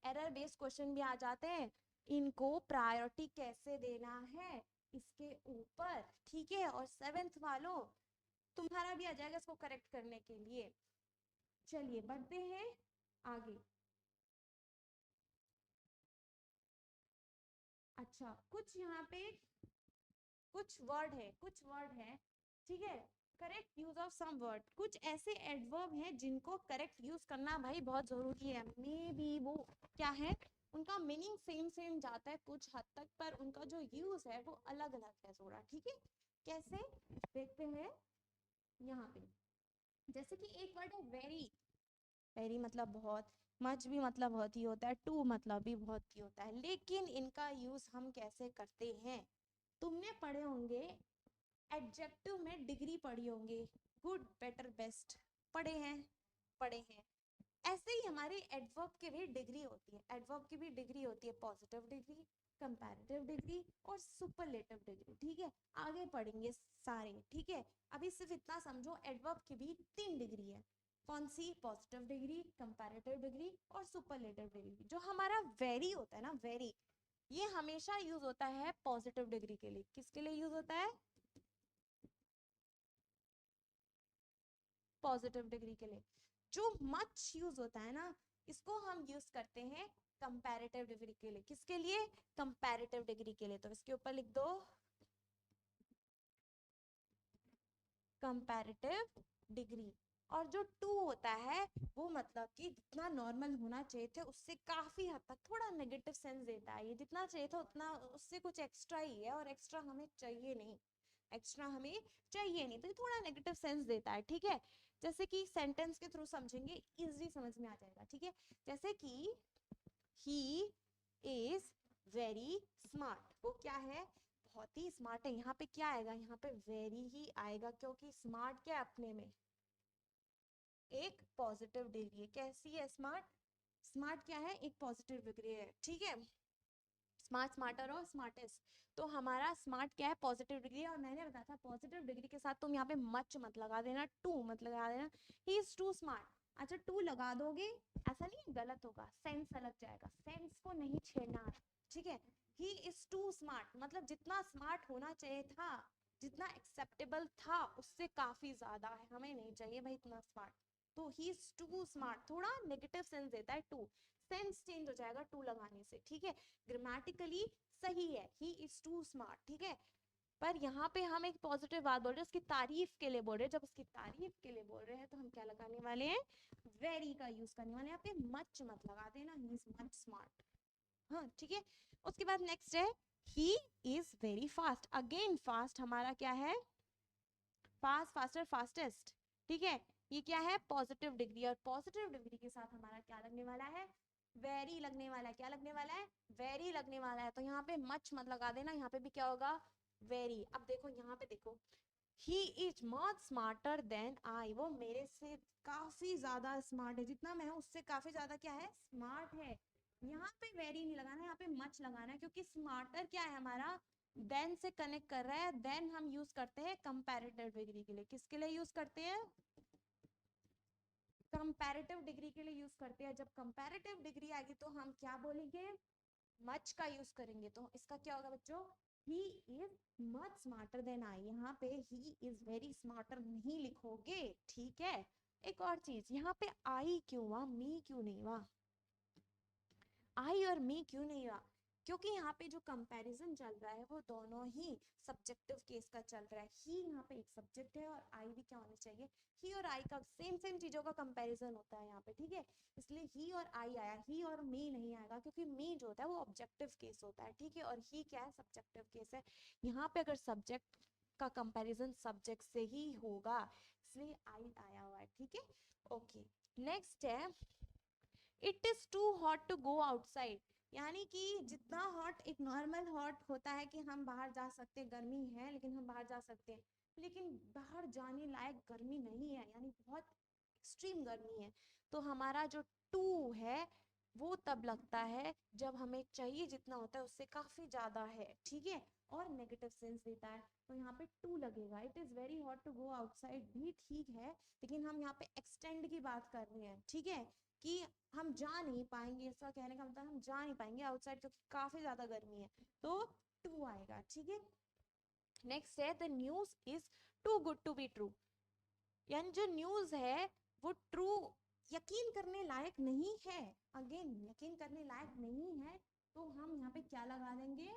एरर बेस्ड क्वेश्चन भी आ जाते हैं। इनको प्रायोरिटी कैसे देना है इसके ऊपर, ठीक है। और 7th वालों तुम्हारा भी आ जाएगा इसको करेक्ट करने के लिए। चलिए बढ़ते हैं आगे। अच्छा कुछ यहाँ पे कुछ वर्ड है ठीक है। Correct use of some word. कुछ ऐसे एडवर्ब हैं जिनको करेक्ट यूज करना भाई बहुत जरूरी है। मे बी वो क्या है, उनका मीनिंग सेम जाता है कुछ हद तक, पर उनका जो यूज है वो अलग अलग है थोड़ा, ठीक है। कैसे देखते हैं यहाँ पे। जैसे कि एक वर्ड है वेरी। वेरी मतलब बहुत, मच भी मतलब बहुत ही होता है, टू मतलब भी बहुत ही होता है। लेकिन इनका यूज हम कैसे करते हैं? तुमने पढ़े होंगे एडजेक्टिव में डिग्री पढ़ी होंगे, गुड बेटर बेस्ट पढ़े हैं। ऐसे ही हमारे एडवर्ब की भी डिग्री होती है। एडवर्ब की भी डिग्री होती है पॉजिटिव डिग्री, कंपैरेटिव डिग्री और सुपरलेटिव डिग्री, ठीक है। आगे पढ़ेंगे सारे, ठीक है। अभी सिर्फ इतना समझो एडवर्ब की भी 3 डिग्री है। कौन सी? पॉजिटिव डिग्री, कंपैरेटिव डिग्री और सुपरलेटिव डिग्री। जो हमारा वेरी होता है ना, वेरी, ये हमेशा यूज होता है पॉजिटिव डिग्री के लिए। किसके लिए यूज होता है? पॉजिटिव डिग्री के लिए। जो मच यूज होता है ना, इसको हम यूज करते हैं कंपैरेटिव डिग्री के लिए। किसके लिए? कंपैरेटिव डिग्री के लिए। तो इसके ऊपर लिख दो कंपैरेटिव डिग्री। और जो टू होता है वो मतलब कि जितना नॉर्मल होना चाहिए थे उससे काफी हद तक थोड़ा नेगेटिव सेंस देता है। ये जितना चाहिए था उतना, उससे कुछ एक्स्ट्रा ही है और एक्स्ट्रा हमें चाहिए नहीं। एक्स्ट्रा हमें चाहिए नहीं, तो ये थोड़ा नेगेटिव सेंस देता है, ठीक है। जैसे कि सेंटेंस के थ्रू समझेंगे, इजी समझ में आ जाएगा, ठीक है। जैसे कि ही इज वेरी स्मार्ट। वो क्या है? बहुत ही स्मार्ट है। यहाँ पे क्या आएगा? यहाँ पे वेरी ही आएगा, क्योंकि स्मार्ट क्या है अपने में? एक पॉजिटिव डिग्री है। कैसी है स्मार्ट? स्मार्ट क्या है? एक पॉजिटिव डिग्री है, ठीक है। स्मार्ट, स्मार्टर और स्मार्टेस्ट। तो हमारा स्मार्ट क्या है? Positive degree. और मैंने बताया था पॉजिटिव डिग्री के साथ तुम यहाँ पे मच मत लगा देना, टू मत लगा देना। He is too smart. अच्छा टू लगा दोगे, ऐसा नहीं, गलत होगा, सेंस अलग जाएगा, सेंस को नहीं छेड़ना, ठीक है। ही इज टू स्मार्ट मतलब जितना स्मार्ट होना चाहिए था, जितना एक्सेप्टेबल था, उससे काफी ज्यादा है, हमें नहीं चाहिए भाई इतना स्मार्ट। तो ही इज टू स्मार्ट थोड़ा नेगेटिव सेंस देता है टू, सेंस चेंज हो जाएगा टू लगाने से, ठीक है। ग्रामेटिकली सही है, ही इज टू स्मार्ट, ठीक है। पर यहाँ पे हम एक पॉजिटिव बात बोल रहे हैं, उसकी तारीफ के लिए बोल रहे हैं। जब उसकी तारीफ के लिए बोल रहे हैं तो हम क्या लगाने वाले हैं? वेरी का यूज करने वाले हैं। यहाँ पे मच मत लगा देना, ही इज मच स्मार्ट। हाँ ठीक है। उसके बाद नेक्स्ट है he is very fast. Again fast हमारा क्या है? फास्ट, फास्टर, फास्टेस्ट, ठीक है। ये क्या है? Positive degree. और पॉजिटिव डिग्री के साथ हमारा क्या लगने वाला है? वेरी लगने वाला है, क्या लगने वाला है, वेरी लगने वाला है, तो यहाँ पे मच मत लगा देना, यहाँ पे भी क्या होगा, वेरी। अब देखो यहाँ पे देखो, he is much smarter than I, वो मेरे से काफी ज्यादा स्मार्ट है, जितना मैं हूँ उससे काफी ज्यादा क्या है, स्मार्ट है। यहाँ पे वेरी नहीं लगाना है, यहाँ पे मच लगाना है, क्योंकि स्मार्टर क्या है हमारा, देन से कनेक्ट कर रहा है। देन हम यूज करते हैं कंपैरेटिव डिग्री के लिए, किसके लिए यूज करते हैं, कंपैरेटिव डिग्री के लिए यूज करते हैं। जब कंपैरेटिव डिग्री आएगी तो हम क्या बोलेंगे, मच का यूज करेंगे। तो इसका क्या होगा बच्चों, he is much smarter than I, यहाँ पे ही इज वेरी स्मार्टर नहीं लिखोगे, ठीक है। एक और चीज, यहाँ पे आई क्यों हुआ, मी क्यों नहीं हुआ, आई और मी क्यों नहीं हुआ, क्योंकि यहाँ पे जो कंपैरिजन चल रहा है वो दोनों ही सब्जेक्टिव केस का चल रहा है। ही यहाँ पे एक सब्जेक्ट है और आई भी क्या होना चाहिए, ही और आई का सेम सेम चीजों का कंपैरिजन होता है यहाँ पे, ठीक है। इसलिए ही और आई आया, ही और मी नहीं आएगा, क्योंकि मी जो होता है वो ऑब्जेक्टिव केस होता है, ठीक है, और ही क्या है, सब्जेक्टिव केस है। यहाँ पे अगर सब्जेक्ट का कंपैरिजन सब्जेक्ट से ही होगा, इसलिए आई आया हुआ है, ठीक है। ओके, नेक्स्ट है, it is too hot to go outside, यानी कि जितना हॉट, एक नॉर्मल हॉट होता है कि हम बाहर जा सकते हैं, गर्मी है लेकिन हम बाहर जा सकते हैं, लेकिन बाहर जाने लायक गर्मी नहीं है, यानी बहुत एक्सट्रीम गर्मी है। तो हमारा जो टू है वो तब लगता है जब हमें चाहिए जितना होता है उससे काफी ज्यादा है, ठीक है, और नेगेटिव सेंस देता है, तो यहाँ पे टू लगेगा। It is very hot to go outside भी ठीक है, लेकिन हम यहाँ पे एक्सटेंड की बात कर रहे हैं, ठीक है, कि हम जा नहीं पाएंगे, इसका कहने का मतलब हम जा नहीं पाएंगे आउटसाइड क्योंकि काफी ज्यादा गर्मी है, तो टू आएगा, ठीक है। नेक्स्ट है, the news is too good to be true, यानी जो न्यूज है वो ट्रू, यकीन करने लायक नहीं है, अगेन यकीन करने लायक नहीं है, तो हम यहाँ पे क्या लगा देंगे,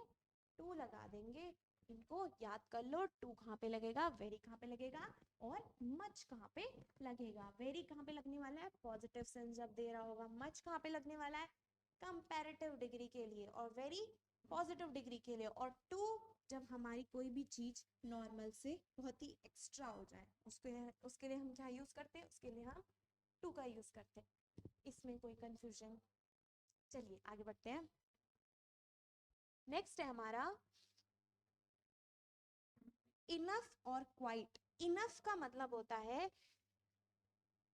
टू लगा देंगे। इनको याद कर लो, टू कहाँ पे लगेगा, वेरी कहाँ पे लगेगा, और मच कहाँ पे लगेगा। वेरी कहाँ पे लगने वाला है, पॉजिटिव सेंस जब दे रहा होगा। मच कहाँ पे लगने वाला है, कंपैरेटिव डिग्री के लिए, और वेरी पॉजिटिव डिग्री के लिए, और टू जब हमारी कोई भी चीज नॉर्मल से बहुत ही एक्स्ट्रा हो जाए, उसके लिए हम क्या यूज करते हैं, उसके लिए हम टू का यूज करते हैं। इसमें कोई कंफ्यूजन, चलिए आगे बढ़ते हैं। नेक्स्ट है हमारा इनफ और क्वाइट। इनफ का मतलब होता है,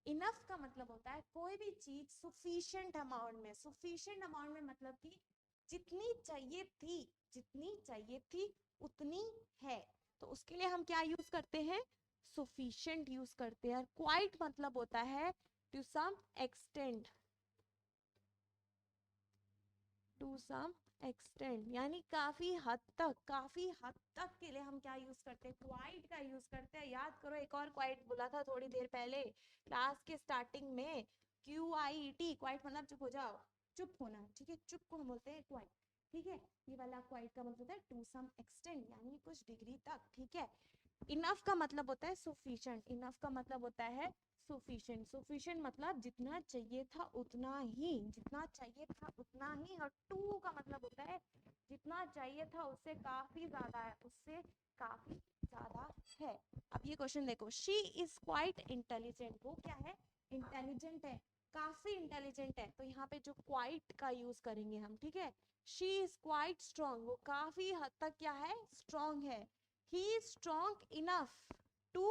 इनफ का मतलब होता है कोई भी चीज सुफिशिएंट अमाउंट में, सुफिशिएंट अमाउंट में मतलब कि जितनी चाहिए थी, जितनी चाहिए थी उतनी है, तो उसके लिए हम क्या यूज करते हैं, सुफिशिएंट यूज करते हैं। क्वाइट मतलब होता है to some extend, to some extend, यानी काफी हद तक, काफी हद तक के लिए हम क्या यूज करते हैं, क्वाइट का यूज करते हैं। याद करो, एक और क्वाइट बोला था थोड़ी देर पहले क्लास के स्टार्टिंग में, QIET, क्वाइट मतलब चुप हो जाओ, चुप होना, ठीक है, चुप को हम बोलते हैं क्वाइट, ठीक है। ये वाला क्वाइट का मतलब होता है टू सम एक्सटेंड, यानी कुछ डिग्री तक, ठीक है। इनफ का मतलब होता है सफिशिएंट, इनफ का मतलब होता है सफिशिएंट, सफिशिएंट मतलब जितना चाहिए था उतना ही, जितना चाहिए था उतना ही, और टू का मतलब होता है जितना चाहिए था उससे काफी ज्यादा है, उससे काफी ज्यादा है। अब ये क्वेश्चन देखो, शी इज क्वाइट इंटेलिजेंट, वो क्या है, इंटेलिजेंट है, काफी इंटेलिजेंट है, तो यहाँ पे जो क्वाइट का यूज करेंगे हम, ठीक है। शी इज क्वाइट स्ट्रॉन्ग, वो काफी हद तक क्या है, स्ट्रॉन्ग है। He is strong enough to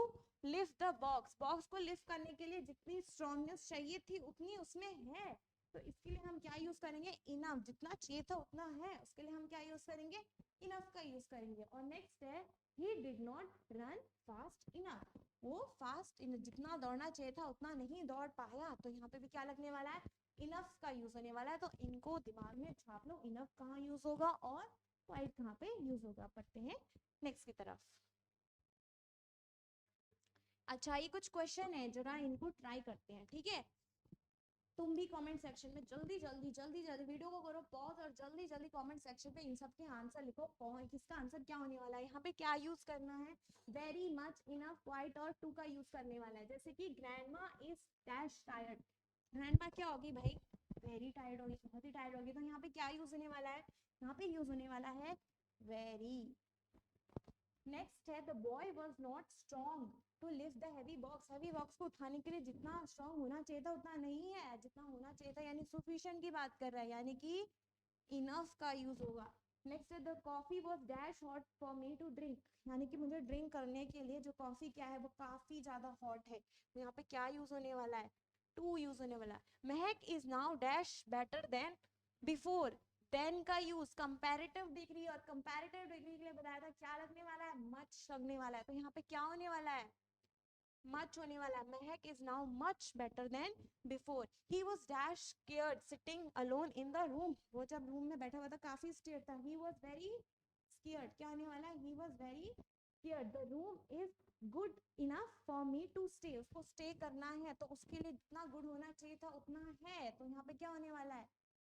lift the box, box को लिफ्ट करने के लिए जितनी स्ट्रॉन्गनेस चाहिए थी उतनी उसमें है, तो इसके लिए हम क्या यूज करेंगे, इनफ, जितना चाहिए था उतना है, उसके लिए हम क्या यूज करेंगे, इनफ का यूज करेंगे। और नेक्स्ट है, he did not run fast enough, वो फास्ट जितना दौड़ना चाहिए था उतना नहीं दौड़ पाया, तो यहाँ पे भी क्या लगने वाला है, इनफ का यूज होने वाला है, तो इनको दिमाग में छाप लो, इनफ कहाँ यूज होगा और क्वाइट कहाँ पे यूज होगा। पढ़ते हैं नेक्स्ट की तरफ। अच्छा, ये कुछ क्वेश्चन है, जरा इनको ट्राई करते हैं, ठीक है। तुम भी कमेंट सेक्शन में जल्दी जल्दी जल्दी जल्दी वीडियो को करो पॉज, और जल्दी जल्दी कमेंट सेक्शन पे इन सब के आंसर लिखो, किसका आंसर क्या होने वाला है। यहाँ पे क्या यूज करना है, वेरी मच, इनफ, क्वाइट और टू का यूज करने वाला है। जैसे कि grandma is dash tired, grandma क्या होगी भाई, वेरी टायर्ड होगी, बहुत ही टायर्ड होगी, तो यहाँ पे क्या यूज होने वाला है, यहाँ पे यूज होने वाला है वेरी। नेक्स्ट है, the boy was not strong, to lift the heavy box को उठाने के लिए जितना स्ट्रांग होना चाहिए था उतना नहीं है, जितना होना चाहिए था, यानी सफिशिएंट की बात कर रहा है, यानी कि इनफ का यूज होगा। नेक्स्ट है the coffee was dash hot for me to drink, यानी कि मुझे ड्रिंक करने के लिए जो कॉफी क्या है वो काफी ज्यादा हॉट है, तो यहाँ पे क्या यूज होने वाला है, टू यूज होने वाला है। Mahak is now dash better than before, than का यूज कंपैरेटिव डिग्री, और कंपैरेटिव डिग्री के लिए बताया था क्या लगने वाला है, मच लगने वाला है, तो यहाँ पे क्या होने वाला है, मच होने वाला है। Mahak is now much better than before. He was dash scared sitting alone in the room, वो जब रूम में बैठा हुआ था काफी स्केयर्ड था। ही वॉज वेरी स्केयर्ड, क्या होने वाला है, he was very scared. The room is good enough for me to stay, उसको स्टे करना है तो उसके लिए जितना गुड होना चाहिए था उतना है, तो यहाँ पे क्या होने वाला है,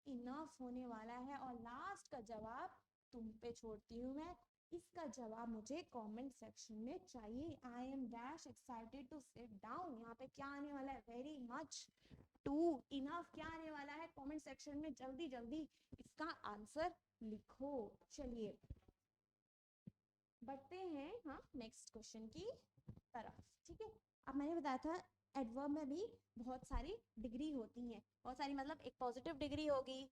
इनफ होने वाला है। और लास्ट का जवाब तुम पे छोड़ती हूँ मैं, इसका जवाब मुझे कमेंट सेक्शन में चाहिए। I am dash excited to sit down, यहाँ पे क्या आने वाला है, वेरी मच, टू, इनफ क्या आने वाला है, कमेंट सेक्शन में जल्दी जल्दी इसका आंसर लिखो। चलिए बढ़ते हैं हाँ नेक्स्ट क्वेश्चन की तरफ, ठीक है। अब मैंने बताया था एडवर्ब में भी बहुत सारी डिग्री होती हैं, बहुत सारी मतलब एक पॉजिटिव डिग्री होगी,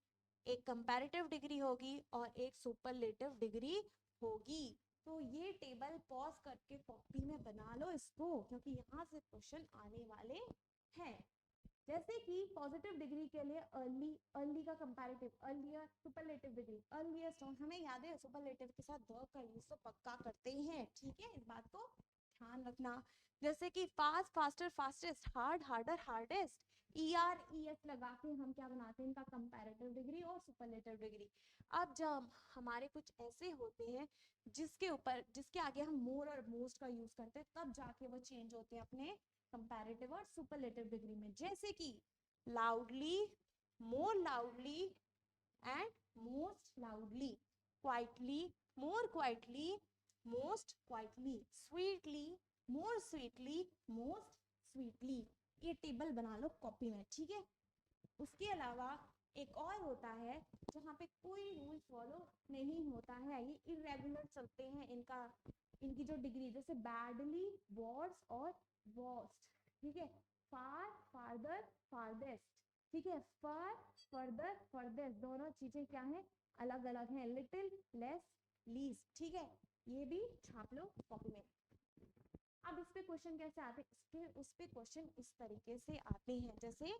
एक कंपैरेटिव डिग्री होगी और एक सुपरलेटिव डिग्री होगी। तो ये टेबल पॉज करके कॉपी में बना लो इसको, क्योंकि यहाँ से क्वेश्चन आने वाले हैं। जैसे कि पॉजिटिव डिग्री के लिए अर्ली, अर्ली का comparative, earlier, superlative degree, earliest, हमें याद है सुपरलेटिव के साथ द का यूज तो पक्का करते ही हैं, ठीक है, इस बात को ध्यान रखना। जैसे कि fast, faster, fastest, hard, harder, hardest, ER ES लगा के हम क्या बनाते हैं, इनका कंपैरेटिव डिग्री और सुपरलेटिव डिग्री। अब जब हमारे कुछ ऐसे होते हैं जिसके ऊपर, जिसके आगे हम मोर और मोस्ट का यूज करते हैं, तब जाके वो चेंज होते हैं अपने कंपैरेटिव और सुपरलेटिव डिग्री में। जैसे कि loudly, more loudly and most loudly, quietly, more quietly, most quietly, sweetly, more sweetly, most sweetly. ये टेबल बना लो कॉपी में, ठीक है। उसके अलावा एक और होता है जहाँ पे कोई रूल फॉलो नहीं होता है, ये इरेगुलर चलते हैं इनका, इनकी जो डिग्री, जैसे बैडली, वर्स और वर्स्ट, ठीक है। फार, फार्दर, फारदेस्ट, ठीक है। फर, फर्दर, फर्देस्ट, दोनों चीजें क्या है, अलग अलग हैं। लिटिल, लेस, लीस्ट, ठीक है। ये भी छाप लो कॉपी में। अब इस पे क्वेश्चन कैसे आते हैं, इसके उस पे क्वेश्चन इस तरीके से आते हैं, जैसे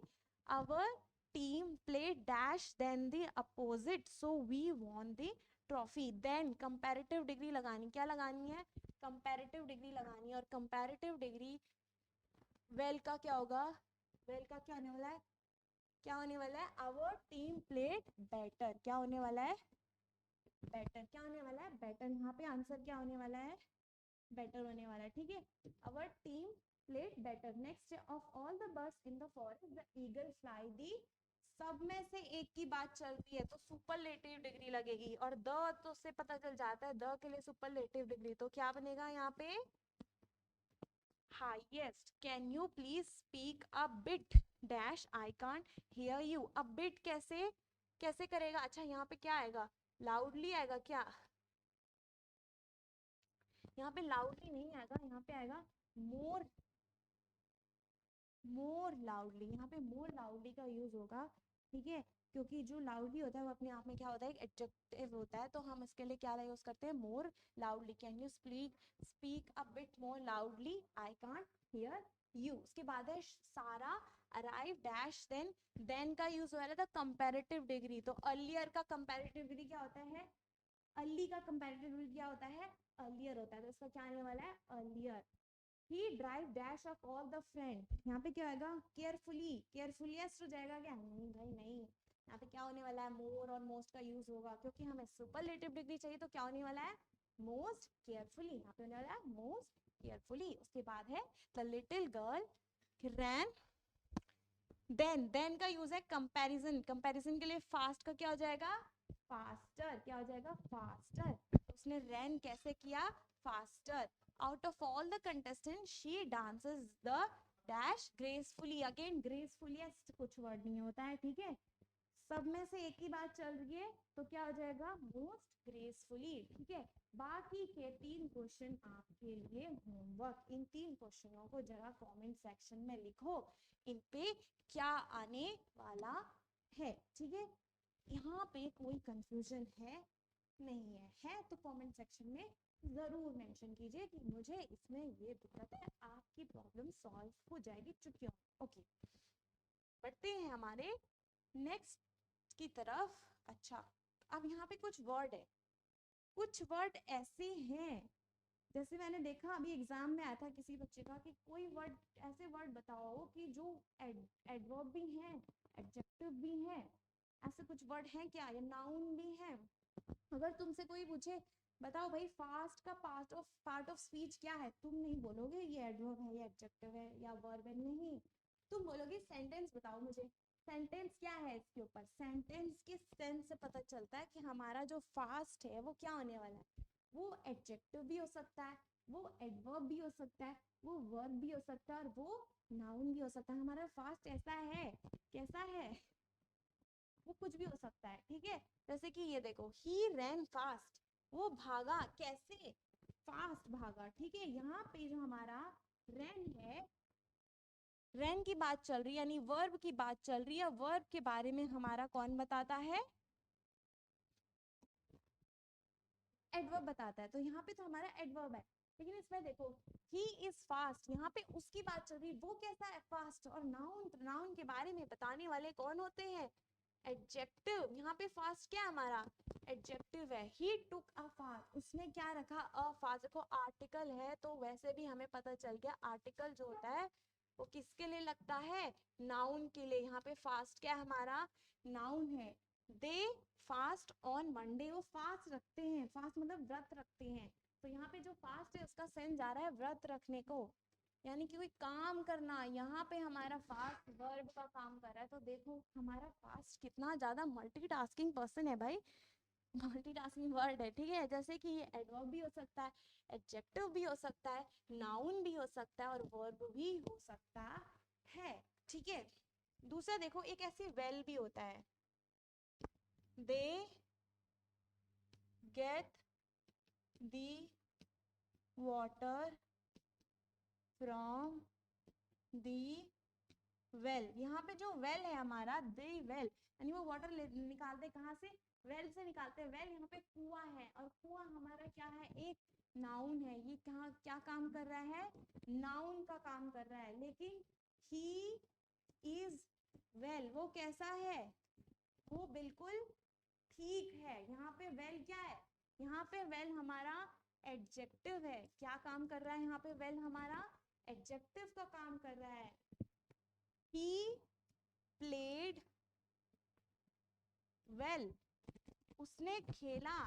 our team play dash than the opposite so we won the trophy. Than comparative degree लगानी, क्या लगानी है, कंपैरेटिव डिग्री लगानी है। और कंपैरेटिव डिग्री वेल का क्या होगा, वेल का क्या होने वाला है, क्या होने वाला है, आवर टीम प्लेड बेटर, क्या होने वाला है, बेटर, क्या होने वाला है, बेटर। यहाँ पे आंसर क्या होने वाला है, बेटर होने वाला है, ठीक है। Our team played better. Next, of all the birds in the forest the eagle fly the, सब में से एक की बात चल रही है तो सुपरलेटिव डिग्री लगेगी, और द तो से पता चल जाता है, द के लिए सुपरलेटिव डिग्री, तो क्या बनेगा यहाँ पे, highest. Can you please speak a bit dash, I can't hear you. अब बिट कैसे कैसे करेगा, अच्छा यहाँ पे क्या आएगा, लाउडली आएगा क्या, यहाँ पे लाउडली नहीं आएगा, यहाँ पे आएगा मोर, मोर लाउडली, यहाँ पे मोर लाउडली का यूज होगा, ठीक है। क्योंकि जो लाउडली होता है वो अपने आप में क्या होता है, एक एडजेक्टिव होता है, तो हम इसके लिए क्या यूज करते हैं, more loudly. Can you speak a bit more loudly, I can't hear you. उसके बाद है Sara arrive dash then, then का यूज हो रहा था कंपैरेटिव डिग्री, तो अर्लियर का कंपैरेटिव डिग्री क्या होता है, अर्ली का कंपैरेटिव डिग्री क्या होता है, अर्लियर होता है, तो इसका क्या आने वाला है, earlier. He drive dash of all the friend, यहाँ पे क्या आएगा, केयरफुली, केयरफुलीएस्ट हो जाएगा क्या, नहीं भाई नहीं, यहाँ पे क्या होने वाला है, मोर और मोस्ट का यूज होगा, क्योंकि हमें सुपरलेटिव डिग्री चाहिए, तो क्या होने वाला है, मोस्ट केयरफुली, यहाँ पे होने वाला है मोस्ट केयरफुली। उसके बाद है the little girl ran, than का यूज है कंपैरिजन, कंपैरिजन के लिए फास्ट का क्या हो जाएगा, फास्टर, क्या हो जाएगा, फास्टर। उसने रैन कैसे किया, faster. Out of all the contestant she dances the dash gracefully, again gracefulliest कुछ वर्ड नहीं होता है, ठीक है। सब में से एक ही बात चल रही है तो क्या हो जाएगा, मोस्ट ग्रेसफुली। ठीक है, बाकी के 3 क्वेश्चन आपके लिए होमवर्क। इन 3 क्वेश्चनों को जरा कमेंट सेक्शन में लिखो, इन पे क्या आने वाला है। ठीक है, यहाँ पे कोई कंफ्यूजन है नहीं है तो कमेंट सेक्शन में जरूर मेंशन कीजिए कि मुझे इसमें ये दिक्कत है, आपकी प्रॉब्लम सॉल्व हो जाएगी चुटकियों। ओके, बढ़ते हैं हमारे नेक्स्ट की तरफ। अच्छा, अब यहाँ पे कुछ वर्ड है, कुछ वर्ड ऐसे हैं, जैसे मैंने देखा अभी एग्जाम में आया था किसी बच्चे का कि कोई वर्ड, ऐसे वर्ड बताओ कि जो एडवर्ब भी हैं, एडजेक्टिव भी हैं, ऐसे कुछ वर्ड हैं क्या, या नाउन भी हैं। अगर तुमसे कोई पूछे बताओ भाई फास्ट का पार्ट ऑफ स्पीच क्या है, तुम नहीं बोलोगे ये एडवर्ब है या एडजेक्टिव है या वर्ब है, नहीं, तुम बोलोगे सेंटेंस बताओ मुझे। सेंटेंस क्या है, इसके ऊपर सेंटेंस के सेंस से पता चलता है कि हमारा जो फास्ट है वो क्या होने वाला है। वो एडजेक्टिव भी हो सकता है, वो एडवर्ब भी हो सकता है, वो वर्ब भी हो सकता है, और वो नाउन भी हो सकता है। हमारा फास्ट ऐसा है, कैसा है, वो कुछ भी हो सकता है। ठीक है, जैसे कि ये देखो, ही रैन फास्ट, वो भागा कैसे, फास्ट भागा। ठीक है, यहाँ पे जो हमारा रैन है, रैन की बात चल रही है, यानी वर्ब की बात चल रही है। वर्ब के बारे में हमारा कौन बताता है, एडवर्ब बताता है, तो यहाँ पे तो हमारा एडवर्ब है। लेकिन इसमें देखो ही इज फास्ट, यहाँ पे उसकी बात चल रही है, वो कैसा है फास्ट। और नाउन, नाउन के बारे में बताने वाले कौन होते हैं, एडजेक्टिव। यहाँ पे फास्ट क्या है हमारा, एडजेक्टिव है। ही टुक अ फास्ट, उसने क्या रखा, अ फास्ट। देखो आर्टिकल है तो वैसे भी हमें पता चल गया आर्टिकल जो होता है वो किसके लिए लगता है, नाउन के लिए। यहाँ पे फास्ट क्या है हमारा, नाउन है। दे फास्ट ऑन मंडे, वो फास्ट रखते हैं, फास्ट मतलब व्रत रखते हैं। तो यहाँ पे जो फास्ट है उसका सेंस जा रहा है व्रत रखने को, यानी कि कोई काम करना। यहाँ पे हमारा फास्ट वर्ब का काम कर रहा है, तो देखो हमारा फास्ट कितना ज्यादा मल्टीटास्किंग पर्सन है भाई, मल्टीटास्किंग वर्ड है। ठीक है, जैसे कि ये एडवर्ब भी हो सकता है, एडजेक्टिव भी हो सकता है, नाउन भी हो सकता है, और वर्ब भी हो सकता है। ठीक है, दूसरा देखो, एक ऐसी वेल भी होता है, they get the water from the well. यहाँ पे जो वेल है हमारा, दी वेल, यानी वो वाटर निकालते कहाँ से, वेल से निकालते हैं। वेल यहाँ पे कुआं है, और कुआं हमारा क्या है, एक नाउन है। ये कहाँ क्या काम कर रहा है, नाउन का काम कर रहा है। लेकिन ही इज वेल, वो कैसा है, वो बिल्कुल ठीक है। यहाँ पे वेल क्या है, यहाँ पे वेल हमारा एडजेक्टिव है। क्या काम कर रहा है यहाँ पे वेल हमारा, एडजेक्टिव का काम कर रहा है। he played well, उसने खेला,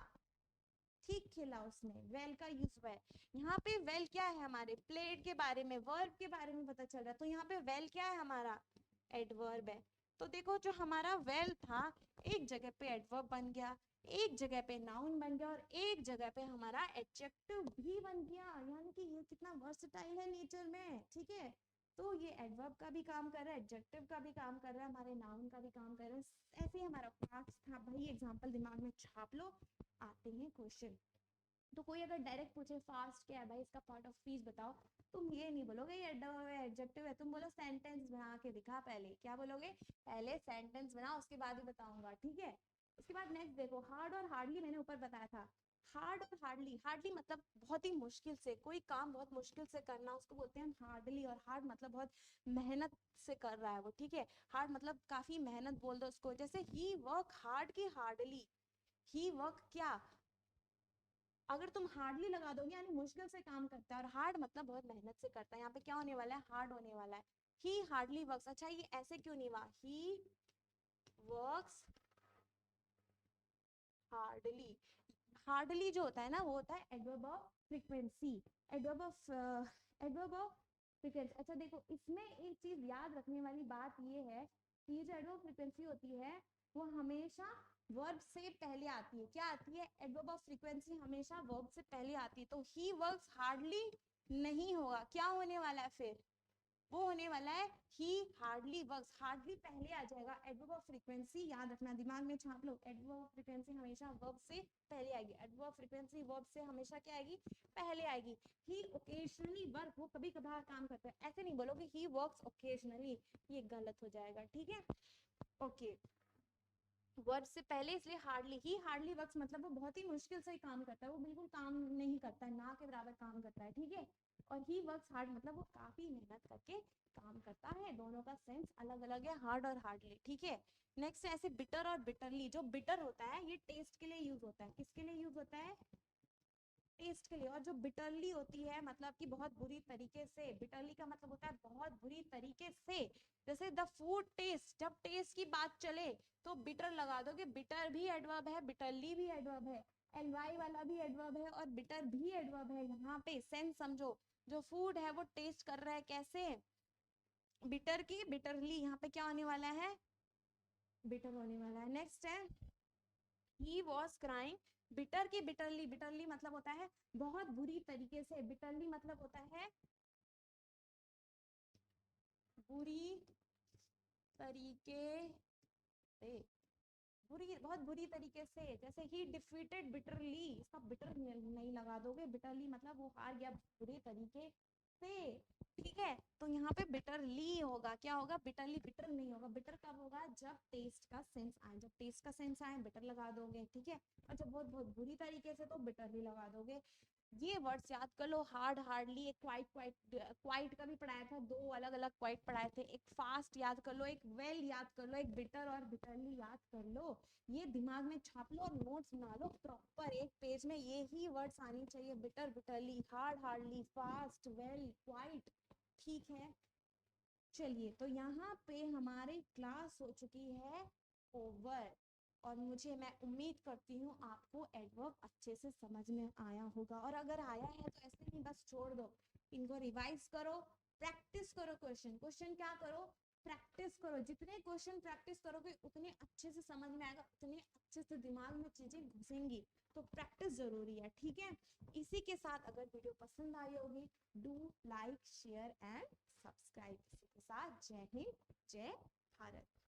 ठीक खेला उसने, वेल का यूज हुआ है। यहाँ पे वेल क्या है हमारे, प्लेड के बारे में, वर्ब के बारे में पता चल रहा है। तो यहाँ पे वेल क्या है हमारा, एडवर्ब है। तो देखो जो हमारा वेल था, एक जगह पे एडवर्ब बन गया, एक जगह पे नाउन बन गया, और एक जगह पे हमारा एडजेक्टिव भी बन गया। यानी कि ये कितना वर्सटाइल है नेचर में। ठीक है, तो ये एडवर्ब का भी काम कर रहा है, एडजेक्टिव का भी काम कर रहा है, हमारे नाउन का भी काम कर रहा है। ऐसे ही हमारा फास्ट था भाई, एग्जाम्पल दिमाग में छाप लो, आते हैं क्वेश्चन। तो कोई अगर डायरेक्ट पूछे फास्ट क्या है भाई, इसका पार्ट ऑफ स्पीच बताओ, तुम ये नहीं बोलोगे ये एडवर्ब है एडजेक्टिव है, तुम बोलो सेंटेंस बना के दिखा। पहले क्या बोलोगे, पहले सेंटेंस बना, उसके बाद ही बताऊंगा। ठीक है, उसके बाद नेक्स्ट देखो, हार्ड और हार्डली मैंने ऊपर बताया था। हार्ड और हार्डली, हार्डली मतलब बहुत ही मुश्किल से, कोई काम बहुत मुश्किल से करना उसको बोलते हैं हार्डली। और हार्ड मतलब बहुत मेहनत से कर रहा है वो। ठीक है, हार्ड मतलब काफी मेहनत बोल दो उसको। जैसे ही वर्क हार्ड की हार्डली, ही वर्क क्या, अगर तुम हार्डली लगा दोगे यानी मुश्किल से काम करता है, और हार्ड मतलब बहुत मेहनत से करता है। यहाँ पे क्या होने वाला है, हार्ड होने वाला है। ही हार्डली वर्क्स, अच्छा ये ऐसे क्यों नहीं हुआ, ही वर्क्स हार्डली। हार्डली जो होता है ना वो होता है adverb of frequency, adverb of frequency. अच्छा देखो, इसमें एक चीज याद रखने वाली बात ये है कि ये जो एडवर्ब फ्रीक्वेंसी होती है वो हमेशा वर्ब से पहले आती है। क्या आती है, एडवर्ब ऑफ फ्रीक्वेंसी हमेशा वर्ब से पहले आती है। तो ही वर्क्स हार्डली नहीं होगा, क्या होने वाला है फिर, वो होने वाला है ही हार्डली वर्क्स। हार्डली पहले आ जाएगा, एडवर्ब ऑफ फ्रीक्वेंसी याद रखना, दिमाग में छाप लो, एडवर्ब ऑफ फ्रीक्वेंसी हमेशा वर्ब से पहले आएगी। एडवर्ब ऑफ फ्रीक्वेंसी वर्ब से हमेशा क्या आएगी, पहले आएगी। ही ओकेजनली वर्क, वो कभी कभार काम करता है, ऐसे नहीं बोलोगे ही वर्क्स ओकेजनली, ये गलत हो जाएगा, ठीक है। ओके, वर्ब से पहले, इसलिए हार्डली, ही हार्डली वर्क्स मतलब वो बहुत ही मुश्किल से ही काम करता है, वो बिल्कुल काम नहीं करता है, ना के बराबर काम करता है, ठीक है। और ही वर्क्स हार्ड मतलब वो काफी मेहनत करके काम करता है, दोनों का सेंस अलग अलग है, हार्ड और हार्डली, ठीक है। नेक्स्ट है ऐसे बिटर और बिटरली। जो बिटर होता है ये टेस्ट के लिए यूज होता है, किसके लिए यूज होता है, टेस्ट के लिए। और जो बिटरली होती है मतलब कि बहुत बुरी तरीके से, बिटरली का मतलब होता है बहुत बुरी तरीके से। जैसे द फूड टेस्ट, जब टेस्ट की बात चले तो बिटर लगा दो, कि बिटर भी एडवर्ब है, बिटरली भी एडवर्ब है, एलवाई वाला भी एडवर्ब है और बिटर भी एडवर्ब है। यहाँ पे सेंस समझो, जो फूड है वो टेस्ट कर रहा है कैसे, बिटर की, बिटरली, यहाँ पे क्या होने वाला है, बिटर होने वाला है। नेक्स्ट है ही वॉज क्राइंग, बिटर की बिटरली, बिटरली मतलब होता है बहुत बुरी तरीके से, बिटरली मतलब होता है बुरी तरीके से, बुरी, बहुत बुरी तरीके से। जैसे ही डिफीटेड बिटरली, इसका बिटर नहीं लगा दोगे, बिटरली मतलब वो हार गया बुरे तरीके से, ठीक है। तो यहाँ पे बिटरली होगा, क्या होगा, बिटरली, बिटर नहीं होगा। बिटर कब होगा, जब टेस्ट का सेंस आए, जब टेस्ट का सेंस आए बिटर लगा दोगे, ठीक है। और जब बहुत बहुत बुरी तरीके से तो बिटरली लगा दोगे। ये वर्ड्स याद कर लो, हार्ड, हार्डली, एक क्वाइट, क्वाइट, क्वाइट का भी पढ़ाया था, दो अलग अलग क्वाइट पढ़ाए थे, एक फास्ट याद कर लो, एक वेल याद कर लो, एक बिटर और बिटरली याद कर लो। ये दिमाग में छाप लो और नोट्स बना लो प्रॉपर, एक पेज में ये ही वर्ड्स आनी चाहिए, bitter, bitterly, hard, hardly, fast, well, quite, ठीक है। चलिए, तो यहाँ पे हमारी क्लास हो चुकी है ओवर, और मैं उम्मीद करती हूँ आपको एडवर्ब अच्छे से समझ में आया होगा। और अगर आया है तो ऐसे नहीं बस छोड़ दो, इनको रिवाइज करो, प्रैक्टिस करो, क्वेश्चन क्वेश्चन क्या करो, प्रैक्टिस करो। जितने क्वेश्चन प्रैक्टिस करोगे उतने अच्छे से समझ में आएगा, उतने अच्छे से दिमाग में चीजें घुसेंगी, तो प्रैक्टिस जरूरी है, ठीक है। इसी के साथ अगर वीडियो पसंद आई होगी, do like, share and subscribe. इसी के साथ जय हिंद, जय भारत।